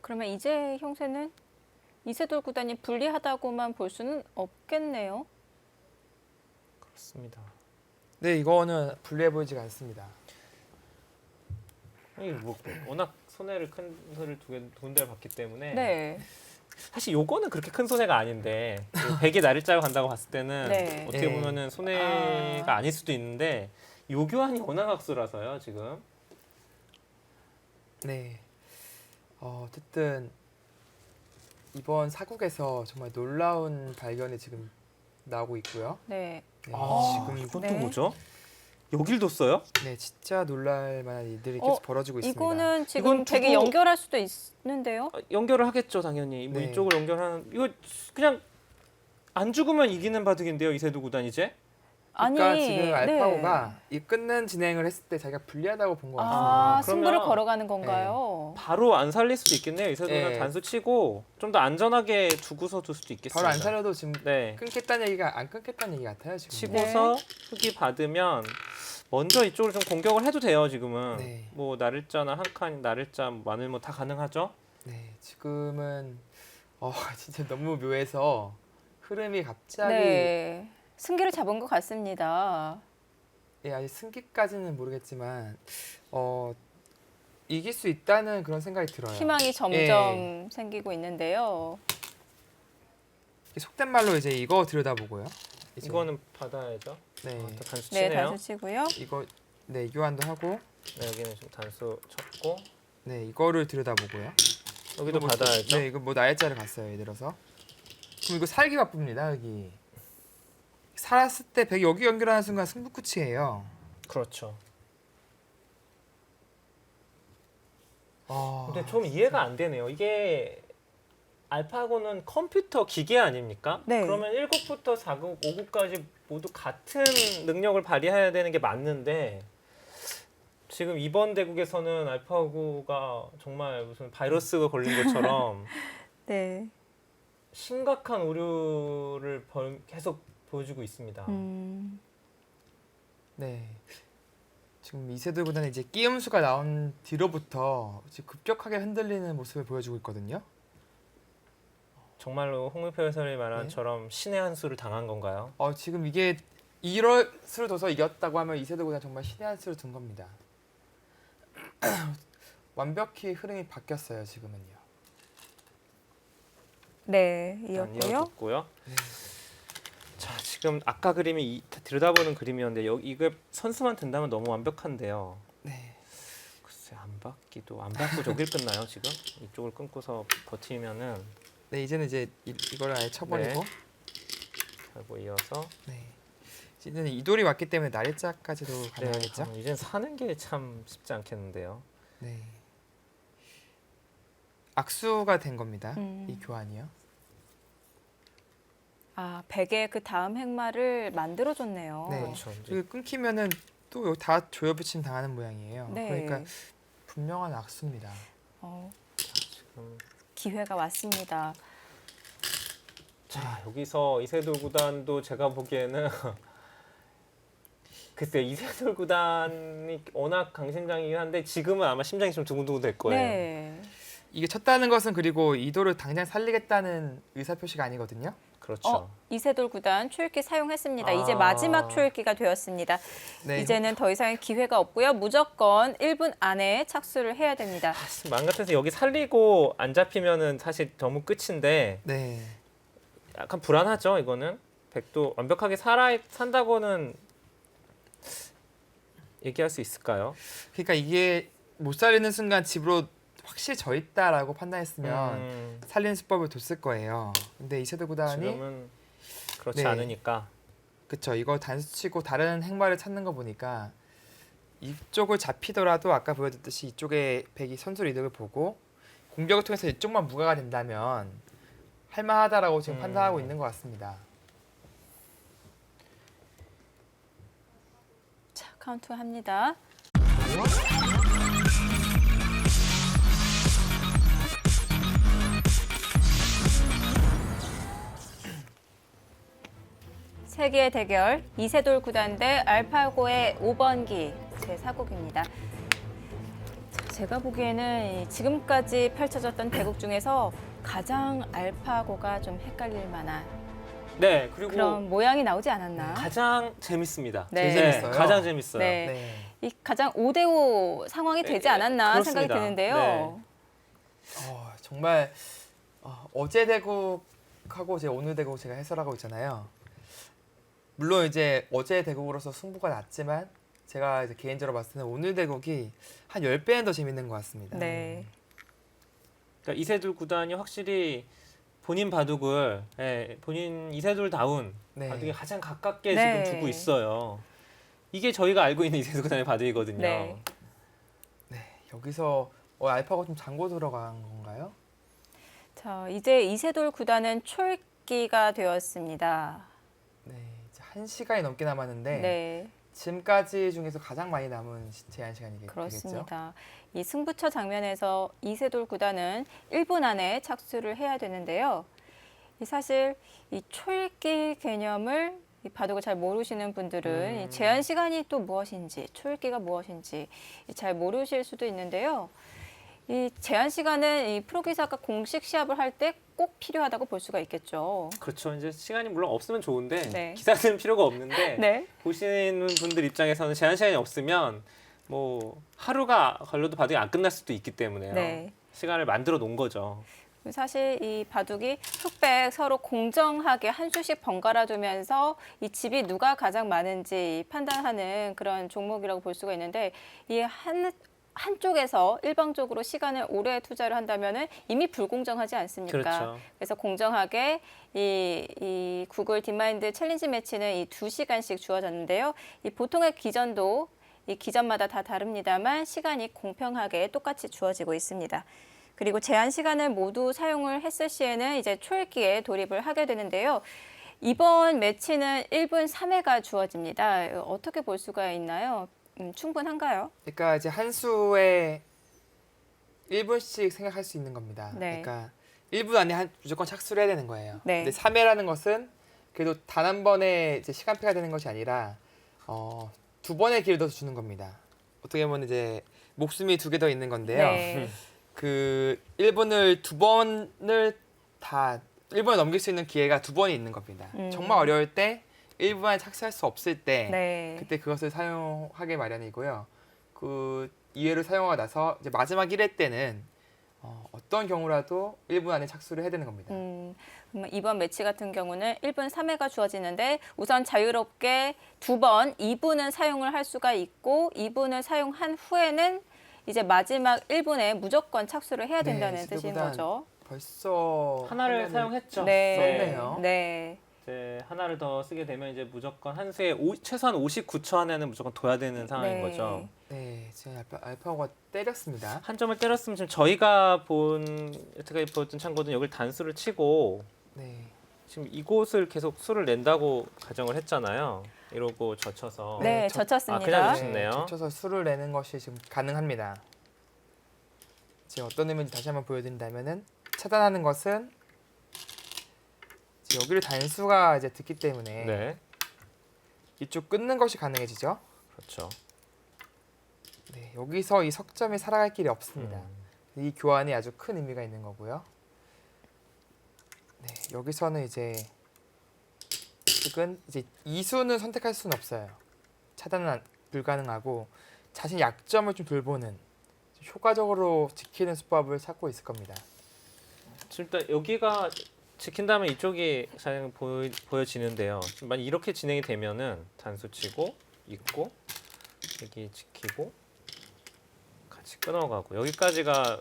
그러면 이제 형세는 이세돌 구단이 불리하다고만 볼 수는 없겠네요. 그렇습니다. 네, 이거는 불리해 보이지가 않습니다. 아니 뭐 워낙 손해를 큰 손해를 두 군데를 봤기 때문에 네. 사실 요거는 그렇게 큰 손해가 아닌데 백이 나를 짜고 간다고 봤을 때는 네. 어떻게 네. 보면은 손해가 아닐 수도 있는데 요 교환이 워낙 악수라서요 지금. 네. 어쨌든 이번 사국에서 정말 놀라운 발견이 지금 나오고 있고요. 네. 네, 지금 지금 이건 네. 또 뭐죠? 여길 뒀어요? 네, 진짜 놀랄 만한 일들이 계속 벌어지고 있습니다. 이거는 지금 이건 백이 두고- 연결할 수도 있는데요. 연결을 하겠죠 당연히. 뭐 네. 이쪽을 연결하는 이거 그냥 안 죽으면 이기는 바둑인데요 이세도 구단 이제. 그러니까 아니, 지금 네. 알파고가 이 끊는 진행을 했을 때 자기가 불리하다고 본 것 같습니다. 승부를 그러면- 걸어가는 건가요? 바로 안 살릴 수도 있겠네요 이세도는 네. 단수 치고 좀 더 안전하게 두고서 둘 수도 있겠습니다. 바로 안 살려도 지금 네. 끊겠다는 얘기가 안 끊겠다는 얘기 같아요 지금. 치고서 흙이 받으면 먼저 이쪽으로 좀 공격을 해도 돼요 지금은. 네. 뭐 나를자나 한 칸, 나를자, 마늘 뭐 다 가능하죠. 네, 지금은 진짜 너무 묘해서 흐름이 갑자기 네. 승기를 잡은 것 같습니다. 예, 아직 승기까지는 모르겠지만 이길 수 있다는 그런 생각이 들어요. 희망이 점점 생기고 있는데요. 속된 말로 이제 이거 들여다보고요. 이제, 이거는 받아야죠. 네, 또 단수 네, 치네요. 단수 치고요. 이거 네 교환도 하고 네, 여기는 좀 단수 쳤고 네 이거를 들여다보고요. 여기도 이거 뭐- 받아야죠. 네, 이거 뭐 날짜를 갔어요. 예를 들어서 그럼 이거 살기 바쁩니다. 여기 살았을 때 100 여기 연결하는 순간 승부 끝이에요. 그렇죠. 아, 근데 좀 이해가 안 되네요. 이게 알파고는 컴퓨터 기계 아닙니까? 네. 그러면 1국부터 4국, 5국까지 모두 같은 능력을 발휘해야 되는 게 맞는데 지금 이번 대국에서는 알파고가 정말 무슨 바이러스가 걸린 것처럼 네. 심각한 오류를 계속 보여주고 있습니다. 네. 지금 이세돌보다는 이제 끼음수가 나온 뒤로부터 지금 급격하게 흔들리는 모습을 보여주고 있거든요. 정말로 홍명표 해설이 말한 네. 처럼 신의 한 수를 당한 건가요? 지금 이게 1월 수를 둬서 이겼다고 하면 이세돌보다 정말 신의 한 수를 둔 겁니다. 완벽히 흐름이 바뀌었어요. 지금은요. 네, 일단 이었고요. 이어졌고요. 네. 자, 지금 아까 그림이 들여다보는 그림이었는데 이거 선수만 된다면 너무 완벽한데요. 네. 글쎄 안 받고 저길 끝나요 지금? 이쪽을 끊고서 버티면은 네, 이제는 이제 이걸 아예 쳐버리고. 하고 이어서 네. 이제는 이돌이 왔기 때문에 날짜까지도 네, 가능하겠죠. 이젠 사는 게 참 쉽지 않겠는데요. 네. 악수가 된 겁니다. 음. 이 교환이요. 아, 백의 그 다음 행마를 만들어줬네요. 네. 그렇죠. 이제 그리고 끊기면은 또 다 조여붙임 당하는 모양이에요. 네. 그러니까 분명한 악수입니다. 지금 기회가 왔습니다. 자 여기서 이세돌 구단도 제가 보기에는 글쎄요 이세돌 구단이 워낙 강심장이긴 한데 지금은 아마 심장이 좀 두근두근 될 거예요. 네. 이게 쳤다는 것은 그리고 이돌을 당장 살리겠다는 의사 표시가 아니거든요. 그렇죠. 이세돌 구단 초읽기 사용했습니다. 아. 이제 마지막 초읽기가 되었습니다. 네. 이제는 더 이상 기회가 없고요. 무조건 1분 안에 착수를 해야 됩니다. 마음 같아서 여기 살리고 안 잡히면은 사실 너무 끝인데 네. 약간 불안하죠 이거는. 백도 완벽하게 산다고는 얘기할 수 있을까요? 그러니까 이게 못 살리는 순간 집으로 확실히 져 있다라고 판단했으면 살리는 수법을 뒀을 거예요. 근데 이세돌 구단이 지금은 그렇지 네. 않으니까 그쵸, 이거 단수치고 다른 행마를 찾는 거 보니까 이쪽을 잡히더라도 아까 보여줬듯이 이쪽에 백이 선수 이득을 보고 공격을 통해서 이쪽만 무가가 된다면 할만하다라고 지금 판단하고 있는 것 같습니다. 자, 카운트 합니다. 세계의 대결 이세돌 구단 대 알파고의 5번기 제4국입니다. 제가 보기에는 지금까지 펼쳐졌던 대국 중에서 가장 알파고가 좀 헷갈릴 만한 네 그리고 그런 모양이 나오지 않았나. 가장 재밌습니다. 네. 제일 재밌어요. 가장 재밌어요. 네. 네. 이 가장 5대5 상황이 되지 않았나 그렇습니다. 생각이 드는데요. 정말 어제 대국하고 이제 오늘 대국 제가 해설하고 있잖아요. 물론 이제 어제 대국으로서 승부가 났지만 제가 이제 개인적으로 봤을 때는 오늘 대국이 한 10배는 더 재밌는 것 같습니다. 네. 그러니까 이세돌 구단이 확실히 본인 바둑을 본인 이세돌다운 네. 바둑에 가장 가깝게 네. 지금 두고 있어요. 이게 저희가 알고 있는 이세돌 구단의 바둑이거든요. 네. 여기서 알파고 좀 잠고 들어간 건가요? 자, 이제 이세돌 구단은 초읽기가 되었습니다. 네, 이제 1시간이 넘게 남았는데 네, 지금까지 중에서 가장 많이 남은 제한 시간이 되겠죠? 그렇습니다. 이 승부처 장면에서 이세돌 구단은 1분 안에 착수를 해야 되는데요. 사실 이 초읽기 개념을 이 바둑을 잘 모르시는 분들은 이 제한 시간이 또 무엇인지, 초읽기가 무엇인지 잘 모르실 수도 있는데요. 이 제한 시간은 이 프로기사가 공식 시합을 할 때 꼭 필요하다고 볼 수가 있겠죠. 그렇죠. 이제 시간이 물론 없으면 좋은데 네. 기사는 필요가 없는데 네. 보시는 분들 입장에서는 제한 시간이 없으면 뭐 하루가 걸려도 바둑이 안 끝날 수도 있기 때문에요. 네. 시간을 만들어 놓은 거죠. 사실 이 바둑이 흑백 서로 공정하게 한 수씩 번갈아 두면서 이 집이 누가 가장 많은지 판단하는 그런 종목이라고 볼 수가 있는데 이 한쪽에서 일방적으로 시간을 오래 투자를 한다면은 이미 불공정하지 않습니까? 그렇죠. 그래서 공정하게 이 구글 딥마인드 챌린지 매치는 이 2시간씩 주어졌는데요. 이 보통의 기전도 이 기전마다 다 다릅니다만 시간이 공평하게 똑같이 주어지고 있습니다. 그리고 제한 시간을 모두 사용을 했을 시에는 이제 초읽기에 돌입을 하게 되는데요. 이번 매치는 1분 3회가 주어집니다. 어떻게 볼 수가 있나요? 충분한가요? 그러니까 이제 한 수에 1분씩 생각할 수 있는 겁니다. 네. 그러니까 1분 안에 무조건 착수를 해야 되는 거예요. 네. 근데 3회라는 것은 그래도 단 한 번에 이제 시간표가 되는 것이 아니라 두 번의 기회를 더 주는 겁니다. 어떻게 보면 이제 목숨이 두 개 더 있는 건데요. 네. 그 1분을 두 번을 다 1분을 넘길 수 있는 기회가 두 번이 있는 겁니다. 정말 어려울 때 1분 안에 착수할 수 없을 때 네. 그때 그것을 사용하게 마련이고요. 그 이외로 사용하고 나서 이제 마지막 1회 때는 어떤 경우라도 1분 안에 착수를 해야 되는 겁니다. 그러면 이번 매치 같은 경우는 1분 3회가 주어지는데 우선 자유롭게 두 번 2분은 사용을 할 수가 있고 2분을 사용한 후에는 이제 마지막 1분에 무조건 착수를 해야 된다는 뜻인 지도보단 거죠. 벌써 하나를 화면을 사용했죠. 네. 썼네요. 네. 이제 하나를 더 쓰게 되면 이제 무조건 한 수에 최소한 59초 안에는 무조건 둬야 되는 상황인 네. 거죠. 네, 지금 알파고가 때렸습니다. 한 점을 때렸으면 지금 저희가 여태까지 보였던 참고는 여기를 단수를 치고 네, 지금 이곳을 계속 수를 낸다고 가정을 했잖아요. 이러고 젖혀서. 네, 저- 젖혔습니다. 그냥 좋네요. 젖혀서 수를 내는 것이 지금 가능합니다. 지금 어떤 의미인지 다시 한번 보여드린다면은 차단하는 것은 지금 여기를 단수가 이제 듣기 때문에 네, 이쪽 끊는 것이 가능해지죠. 그렇죠. 네, 여기서 이 석점이 살아갈 길이 없습니다. 음. 이 교환이 아주 큰 의미가 있는 거고요. 네, 여기서는 이제 즉은 이제 이수는 선택할 수는 없어요. 차단은 불가능하고 자신 약점을 좀 돌보는 효과적으로 지키는 수법을 찾고 있을 겁니다. 지금 일단 여기가 지킨다면 이쪽이 잘 보여지는데요. 지금 만약 이렇게 진행이 되면은 단수 치고 있고 여기 지키고 같이 끊어가고 여기까지가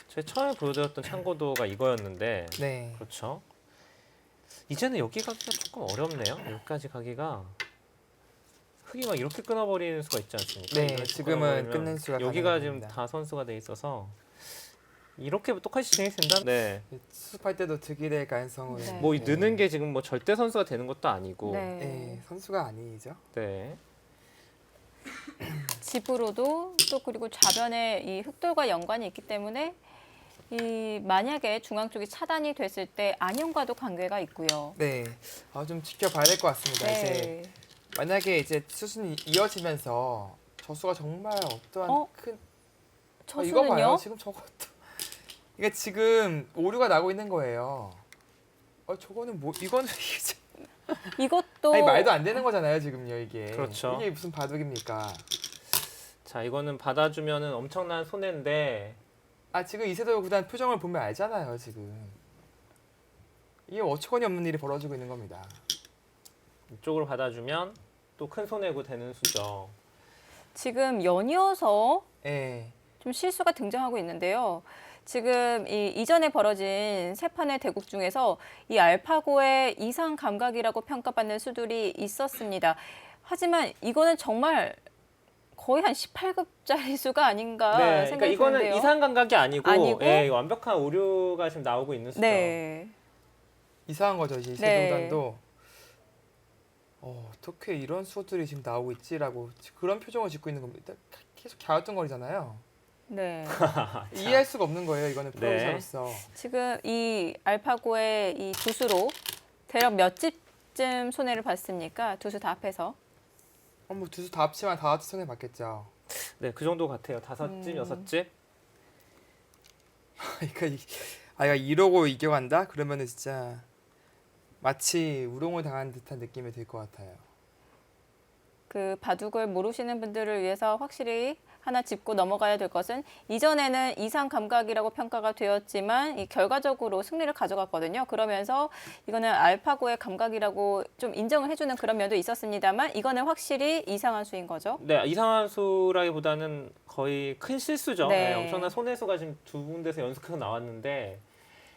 저희 처음에 보여드렸던 참고도가 이거였는데 네, 그렇죠. 이제는 여기 가기가 조금 어렵네요. 여기까지 가기가 흙이 막 이렇게 끊어버리는 수가 있지 않습니까? 네, 이렇게 지금은 끊어버리면 끊는 수가 여기가 지금 가능합니다. 다 선수가 돼 있어서 이렇게 똑같이 진행이 된다. 네. 수습할 때도 득이 될 가능성은 네. 뭐 느는 게 지금 뭐 절대 선수가 되는 것도 아니고. 네. 네, 선수가 아니죠. 네. 집으로도 또 그리고 좌변에 이 흑돌과 연관이 있기 때문에 이 만약에 중앙 쪽이 차단이 됐을 때 안형과도 관계가 있고요. 네, 좀 지켜봐야 될 것 같습니다. 이제 네. 만약에 이제 수순이 이어지면서 저수가 정말 어떠한 큰 이거 봐요. 저수는요? 지금 저것도 이게 지금 오류가 나고 있는 거예요. 저거는 뭐 이거는 이것도 아니 말도 안 되는 거잖아요 지금요 이게. 그렇죠. 이게 무슨 바둑입니까? 자, 이거는 받아주면은 엄청난 손해인데 지금 이세돌 구단 표정을 보면 알잖아요 지금. 이게 어처구니 없는 일이 벌어지고 있는 겁니다. 이쪽으로 받아주면 또 큰 손해고 되는 수죠. 지금 연이어서 예. 좀 실수가 등장하고 있는데요. 지금 이전에 벌어진 세 판의 대국 중에서 이 알파고의 이상 감각이라고 평가받는 수들이 있었습니다. 하지만 이거는 정말 거의 한 18급짜리 수가 아닌가 네, 그러니까 생각이 이거는 드는데요. 이상 감각이 아니고, 아니고? 예, 완벽한 오류가 지금 나오고 있는 수죠. 네. 이상한 거죠 이제 이세돌 네. 구단도. 어떻게 이런 수들이 지금 나오고 있지라고 그런 표정을 짓고 있는 겁니다. 계속 갸우뚱거리잖아요. 네. 이해할 수가 없는 거예요 이거는 네. 프로기사로서. 지금 이 알파고의 이 두수로 대략 몇 집쯤 손해를 봤습니까? 두수 다 합해서. 뭐 두수 다 합치면 다 같이 손해 받겠죠. 네, 그 정도 같아요. 5집, 6집. 아이가 이러고 이겨간다? 그러면은 진짜 마치 우롱을 당한 듯한 느낌이 들 것 같아요. 그 바둑을 모르시는 분들을 위해서 확실히 하나 짚고 넘어가야 될 것은 이전에는 이상 감각이라고 평가가 되었지만 이 결과적으로 승리를 가져갔거든요. 그러면서 이거는 알파고의 감각이라고 좀 인정을 해주는 그런 면도 있었습니다만 이거는 확실히 이상한 수인 거죠. 네, 이상한 수라기보다는 거의 큰 실수죠. 네. 네, 엄청난 손해수가 지금 두 군데서 연속해서 나왔는데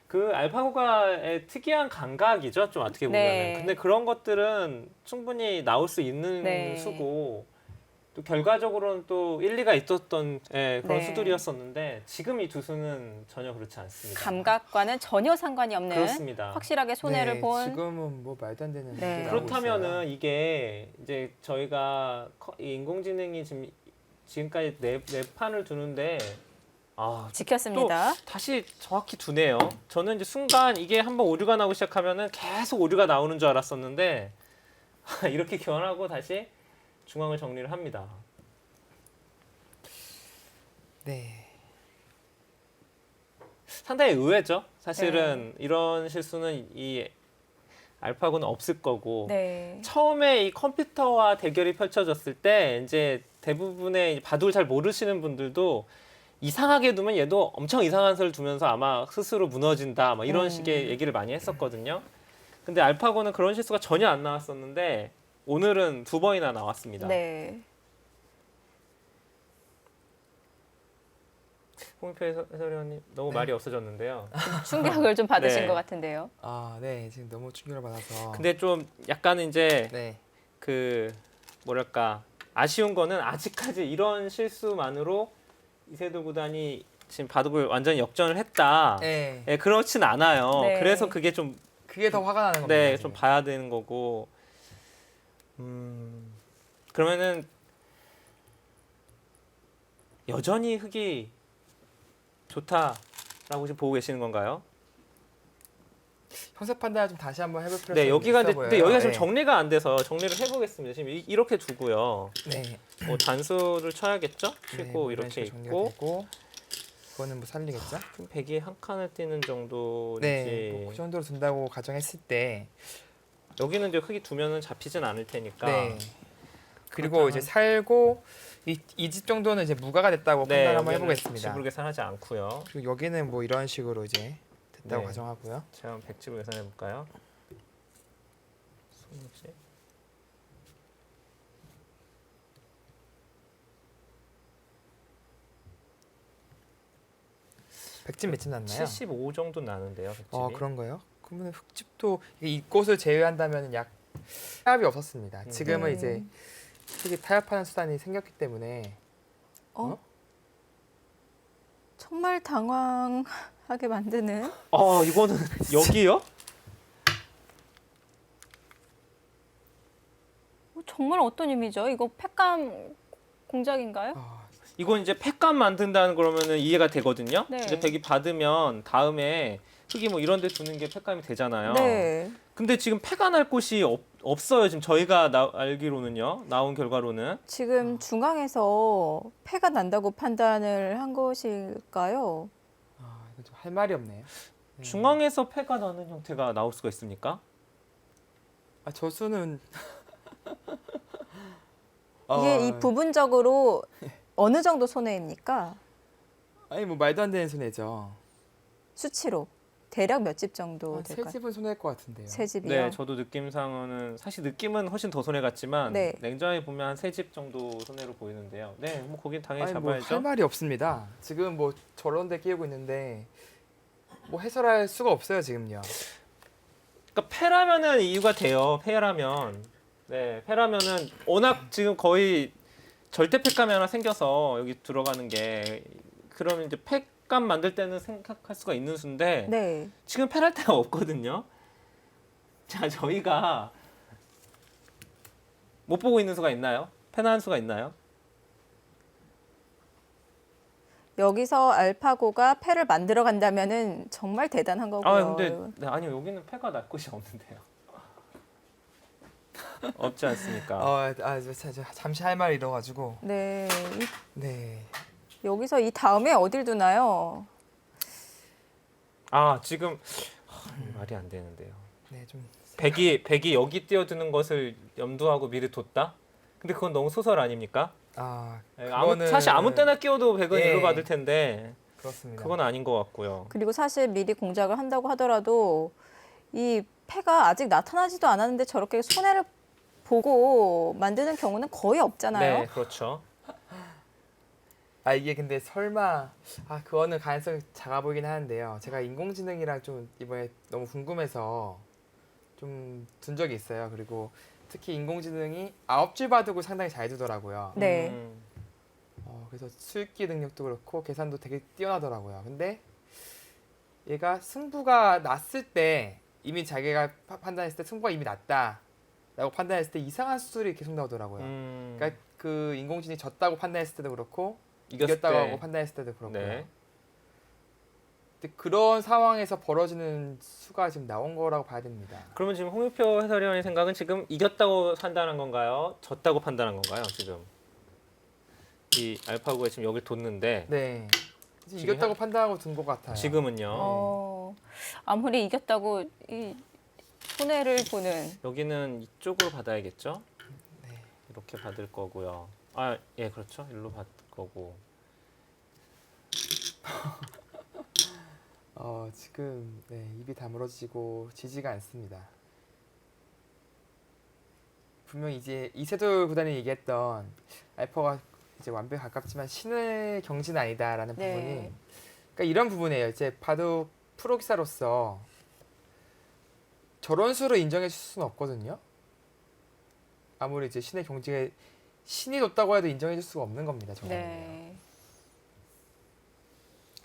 그 알파고가의 특이한 감각이죠. 좀 어떻게 보면은. 네. 근데 그런 것들은 충분히 나올 수 있는 네. 수고 또 결과적으로는 또 일리가 있었던 그런 네. 수들이었었는데 지금 이 두 수는 전혀 그렇지 않습니다. 감각과는 전혀 상관이 없는 그렇습니다. 확실하게 손해를 네, 본 지금은 뭐 말도 안 되는 네. 게 나오고 있어요. 그렇다면은 이게 이제 저희가 이 인공지능이 지금까지 네 판을 두는데 지켰습니다. 또 다시 정확히 두네요. 저는 이제 순간 이게 한번 오류가 나오기 시작하면은 계속 오류가 나오는 줄 알았었는데 이렇게 교환하고 다시 중앙을 정리를 합니다. 네. 상당히 의외죠. 사실은 이런 실수는 이 알파고는 없을 거고 네. 처음에 이 컴퓨터와 대결이 펼쳐졌을 때 이제 대부분의 바둑을 잘 모르시는 분들도 이상하게 두면 얘도 엄청 이상한 수를 두면서 아마 스스로 무너진다 막 이런 식의 얘기를 많이 했었거든요. 근데 알파고는 그런 실수가 전혀 안 나왔었는데 오늘은 두 번이나 나왔습니다. 네. 홍익표 해설위원님 너무 네. 말이 없어졌는데요. 충격을 좀 받으신 네. 것 같은데요. 아, 네. 지금 너무 충격을 받아서. 근데 좀 약간 이제 네. 그 뭐랄까 아쉬운 거는 아직까지 이런 실수만으로 이세돌 구단이 지금 바둑을 완전히 역전을 했다. 네. 예, 그렇진 않아요. 네. 그래서 그게 좀 그게 더 화가 나는 겁니다. 네, 지금. 좀 봐야 되는 거고. 그러면은 여전히 흙이 좋다라고 지금 보고 계시는 건가요? 형사 판단을 좀 다시 한번 해볼 필요성이 네, 여기가 있어 근데, 보여요. 근데 여기가 지금 네. 정리가 안 돼서 정리를 해보겠습니다. 지금 이렇게 두고요. 네. 뭐 단수를 쳐야겠죠? 네, 치고 이런 이렇게 식으로 정리가 있고 되고, 그거는 뭐 살리겠죠? 백이 한 칸을 띄는 정도인지. 네. 뭐그 정도로 둔다고 가정했을 때, 여기는 이제 흙이 두면은 잡히진 않을 테니까. 네. 그리고 이제 살고 이 집 정도는 이제 무가가 됐다고 네, 판단 한번 여기는 해보겠습니다. 지불 계산하지 않고요. 그리고 여기는 뭐 이런 식으로 이제 됐다고 네. 가정하고요. 제가 한번 백지불 계산해 볼까요? 손지. 백집 몇집 났나요? 75 정도 나는데요, 백집이. 그런가요? 그러면 흙집도 이 꽃을 제외한다면 약 타협이 없었습니다. 지금은 네. 이제 흙이 타협하는 수단이 생겼기 때문에 정말 당황하게 만드는 이거는 여기요? 정말 어떤 의미죠? 이거 팩감 공작인가요? 이건 이제 팩감 만든다는 그러면은 이해가 되거든요. 네. 이제 백이 받으면 다음에 흙이 뭐 이런 데 두는 게 팩감이 되잖아요. 네. 근데 지금 패가 날 곳이 없어요. 지금 저희가 알기로는요. 나온 결과로는. 지금 중앙에서 패가 난다고 판단을 한 것일까요? 이거 좀 할 말이 없네요. 네. 중앙에서 패가 나는 형태가 나올 수가 있습니까? 저수는 이게 이 부분적으로 어느 정도 손해입니까? 아니 뭐 말도 안 되는 손해죠. 수치로 대략 몇 집 정도 세 될까요? 집은 손해일 것 같은데요. 세 집이요. 네, 저도 느낌상으로는 사실 느낌은 훨씬 더 손해 같지만 네. 냉정하게 보면 한 3집 정도 손해로 보이는데요. 네, 뭐 거긴 당연히 아니 뭐 잡아야죠. 할 말이 없습니다. 지금 뭐 저런 데 끼우고 있는데 뭐 해설할 수가 없어요 지금요. 그러니까 패라면은 이유가 돼요. 패라면. 네, 패라면은 워낙 지금 거의 절대 패감이 하나 생겨서 여기 들어가는 게 그러면 이제 패감 만들 때는 생각할 수가 있는 수인데 네. 지금 패할 데가 없거든요. 자, 저희가 못 보고 있는 수가 있나요? 패난 수가 있나요? 여기서 알파고가 패를 만들어 간다면은 정말 대단한 거고요. 근데 아니요, 여기는 패가 날 곳이 없는데요. 없지 않습니까? 잠시 할 말이 잃어가지고. 네. 네. 여기서 이 다음에 어딜 두나요? 아 지금 말이 안 되는데요. 네, 좀 백이 여기 뛰어드는 것을 염두하고 미리 뒀다? 근데 그건 너무 소설 아닙니까? 사실 아무 때나 끼워도 백은 예. 일로 받을 텐데 그렇습니다. 그건 아닌 것 같고요. 그리고 사실 미리 공작을 한다고 하더라도 이 패가 아직 나타나지도 않았는데 저렇게 손해를 보고 만드는 경우는 거의 없잖아요. 네, 그렇죠. 이게 근데 설마 그거는 가능성이 작아 보이긴 하는데요. 제가 인공지능이랑 좀 이번에 너무 궁금해서 좀 둔 적이 있어요. 그리고 특히 인공지능이 9줄 바둑을 상당히 잘 두더라고요. 네. 그래서 수익기 능력도 그렇고 계산도 되게 뛰어나더라고요. 근데 얘가 승부가 났을 때 이미 자기가 판단했을 때 승부가 이미 났다라고 판단했을 때 이상한 수술이 계속 나오더라고요. 그러니까 그 인공지능이 졌다고 판단했을 때도 그렇고 이겼다고 하고 판단했을 때도 그렇고요. 네. 근데 그런 상황에서 벌어지는 수가 지금 나온 거라고 봐야 됩니다. 그러면 지금 홍유표 해설위원의 생각은 지금 이겼다고 판단한 건가요? 졌다고 판단한 건가요? 지금 이 알파고가 지금 여길 뒀는데 네. 지금 이겼다고 판단하고 둔 것 같아요. 지금은요. 아무리 이겼다고 이 손해를 보는. 여기는 이쪽으로 받아야겠죠? 네. 이렇게 받을 거고요. 예, 그렇죠. 일로 받을 거고. 지금 입이 다물어지고 지지가 않습니다. 분명 이제 이세돌 구단이 얘기했던 알파가 이제 완벽에 가깝지만 신의 경지는 아니다라는 네. 부분이, 그러니까 이런 부분이에요. 이제 바둑 프로 기사로서 저런 수를 인정해 줄 수는 없거든요. 아무리 이제 신의 경지에 신이 뒀다고 해도 인정해 줄 수가 없는 겁니다. 저거는요. 네.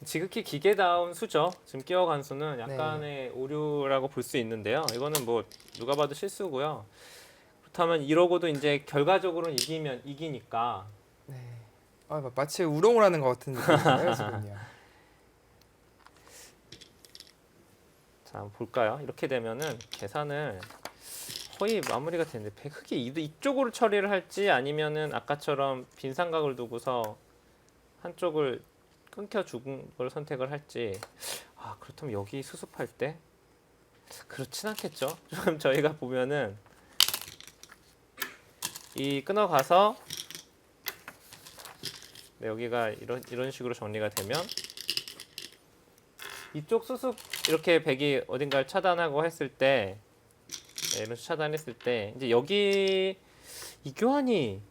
지극히 기계다운 수죠. 지금 끼워간 수는 약간의 오류라고 볼 수 있는데요. 이거는 뭐 누가 봐도 실수고요. 그렇다면 이러고도 이제 결과적으로는 이기니까. 네. 마치 우롱을 하는 것 같은 느낌이에요 지금요. 자, 한번 볼까요? 이렇게 되면은 계산을 거의 마무리가 되는데 흑이 이쪽으로 처리를 할지 아니면은 아까처럼 빈 삼각을 두고서 한쪽을 끊겨 죽은 걸 선택을 할지. 그렇다면 여기 수습할 때 그렇진 않겠죠. 좀 저희가 보면은 이 끊어가서 여기가 이런 식으로 정리가 되면 이쪽 수습 이렇게 백이 어딘가를 차단하고 했을 때 이런 식으로 차단했을 때 이제 여기 이 교환이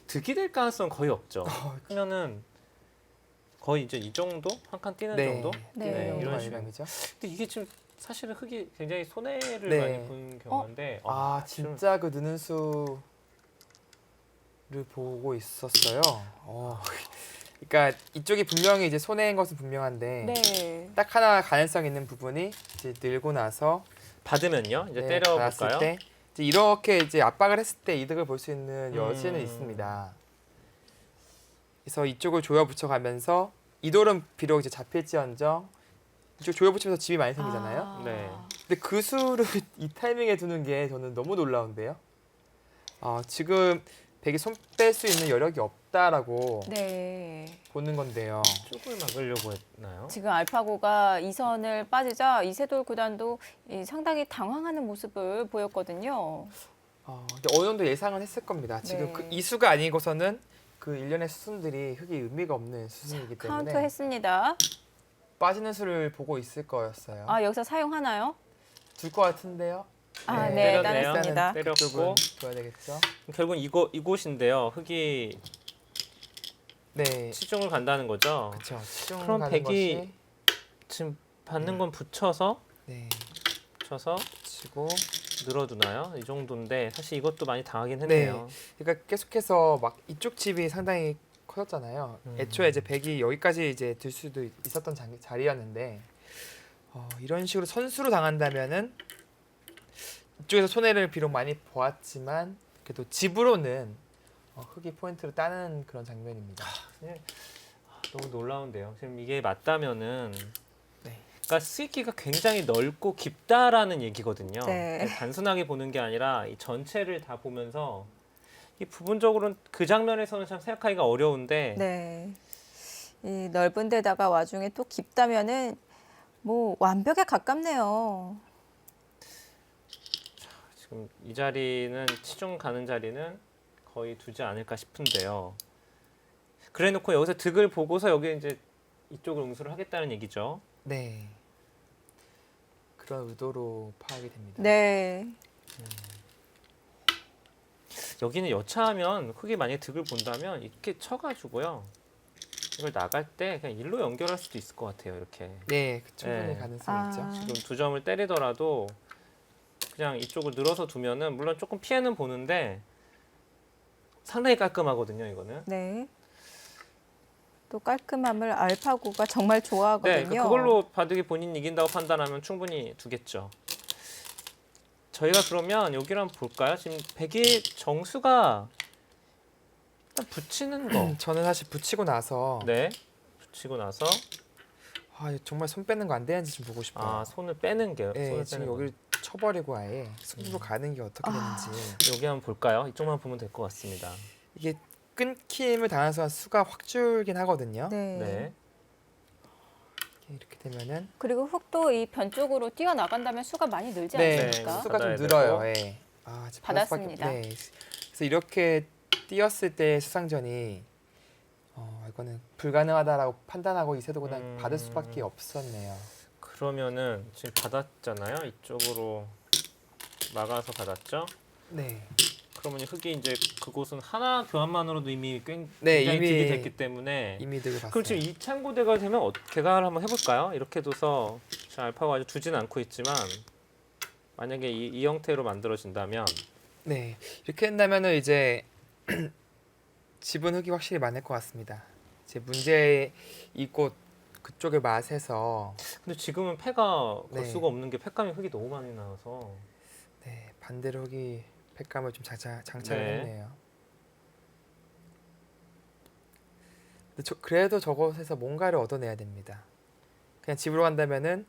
득이 될 가능성은 거의 없죠. 그러면은 거의 이제 이 정도? 한 칸 뛰는 정도? 네. 이런 식으로. 이죠. 근데 이게 지금 사실은 흑이 굉장히 손해를 네. 많이 본 경우인데 진짜 그 느는 수를 보고 있었어요. 그러니까 이쪽이 분명히 이제 손해인 것은 분명한데 네. 딱 하나 가능성 있는 부분이 이제 늘고 나서 받으면요. 이제 받았을 때려볼까요? 때 이제 이렇게 이제 압박을 했을 때 이득을 볼 수 있는 여지는 있습니다. 그래서 이쪽을 조여 붙여가면서 이 돌은 비록 이제 잡힐지언정 이쪽 조여 붙이면서 집이 많이 생기잖아요. 네. 근데 그 수를 이 타이밍에 두는 게 저는 너무 놀라운데요. 지금 백이 손 뺄 수 있는 여력이 없다라고 네. 보는 건데요. 쪽을 막으려고 했나요? 지금 알파고가 2선을 빠지자 이세돌 구단도 상당히 당황하는 모습을 보였거든요. 근데 어느 정도 예상은 했을 겁니다. 지금 네. 이 수가 아니고서는 그 일련의 수순들이 흑이 의미가 없는 수순이기 때문에 카운터 했습니다. 빠지는 수를 보고 있을 거였어요. 여기서 사용하나요? 둘 것 같은데요. 네, 때렸네요. 따냈습니다. 때렸고 그쪽은 줘야 되겠죠. 결국은 이곳인데요. 흑이 네, 치중을 간다는 거죠. 그렇죠. 그럼 백이 지금 받는 건 붙여서 치고 늘어두나요? 이 정도인데 사실 이것도 많이 당하긴 했네요. 그러니까 계속해서 막 이쪽 집이 상당히 커졌잖아요. 애초에 이제 백이 여기까지 이제 들 수도 있었던 자리였는데 이런 식으로 선수로 당한다면은 이쪽에서 손해를 비록 많이 보았지만 그래도 집으로는 흑이 포인트를 따는 그런 장면입니다. 너무 놀라운데요. 지금 이게 맞다면은 네. 그러니까 수익기가 굉장히 넓고 깊다라는 얘기거든요. 네. 단순하게 보는 게 아니라 이 전체를 다 보면서 이 부분적으로는 그 장면에서는 참 생각하기가 어려운데 네. 이 넓은 데다가 와중에 또 깊다면은 뭐 완벽에 가깝네요. 지금 이 자리는 치중 가는 자리는 거의 두지 않을까 싶은데요. 그래놓고 여기서 득을 보고서 여기 이제 이쪽을 응수를 하겠다는 얘기죠. 네. 그런 의도로 파악이 됩니다. 네. 여기는 여차하면 흙이 만약에 득을 본다면 이렇게 쳐가지고요. 이걸 나갈 때 그냥 일로 연결할 수도 있을 것 같아요. 이렇게. 네, 충분히 네. 가능성이 있죠. 지금 두 점을 때리더라도 그냥 이쪽을 늘어서 두면은 물론 조금 피해는 보는데 상당히 깔끔하거든요. 이거는. 네. 또 깔끔함을 알파고가 정말 좋아하거든요. 네, 그걸로 바둑이 본인 이긴다고 판단하면 충분히 두겠죠. 저희가 그러면 여기를 한번 볼까요? 지금 백이 정수가 일단 붙이는 거. 저는 사실 붙이고 나서 네, 붙이고 나서 정말 손 빼는 거 안 되는지 좀 보고 싶어요. 손을 빼는 게요. 네, 손을 지금 빼는 여기를 쳐버리고 아예 승부로 가는 게 어떻게 되는지. 거. 여기 한번 볼까요? 이쪽만 보면 될 것 같습니다. 이게 끊김을 당한 순간 수가 확 줄긴 하거든요. 네. 네, 이렇게 되면은 그리고 흙도 이 변 쪽으로 뛰어나간다면 수가 많이 늘지 네, 않습니까? 수가 좀 받아야 늘어요. 되고. 예. 지금 받았습니다. 네. 그래서 이렇게 뛰었을 때 수상전이 이거는 불가능하다라고 판단하고 이 세도 그냥 받을 수밖에 없었네요. 그러면은 지금 받았잖아요. 이쪽으로 막아서 받았죠. 네. 그러면 흙이 이제 그곳은 하나 교환만으로도 이미 네, 굉장히 이미 득이 됐기 때문에 이미 득을 봤어요. 그럼 지금 이 창고대가 되면 개각을 한번 해볼까요? 이렇게 둬서 자, 알파가 아주 두진 않고 있지만 만약에 이 형태로 만들어진다면 네, 이렇게 된다면은 이제 지분 흙이 확실히 많을 것 같습니다. 제 문제 이곳 그쪽의 맛에서 근데 지금은 패가 걸 네. 수가 없는 게 팩감이 흙이 너무 많이 나와서 네, 반대로 흙이 팩감을 좀 장착을 네. 했네요. 근데 그래도 저곳에서 뭔가를 얻어내야 됩니다. 그냥 집으로 간다면은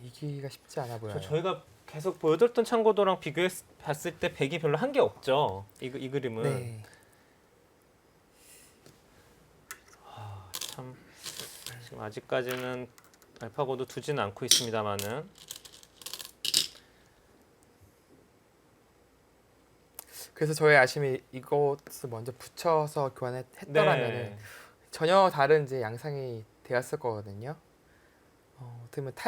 이기기가 쉽지 않아 보여요. 저희가 계속 보여드렸던 창고도랑 비교해 봤을 때 백이 별로 한 게 없죠. 이 그림은 네, 참 지금 아직까지는 알파고도 두지는 않고 있습니다만은 그래서 저의 아쉬움이 이것을 먼저 붙여서 교환했더라면은 네. 전혀 다른 이제 양상이 되었을 거거든요. 어떻게 보면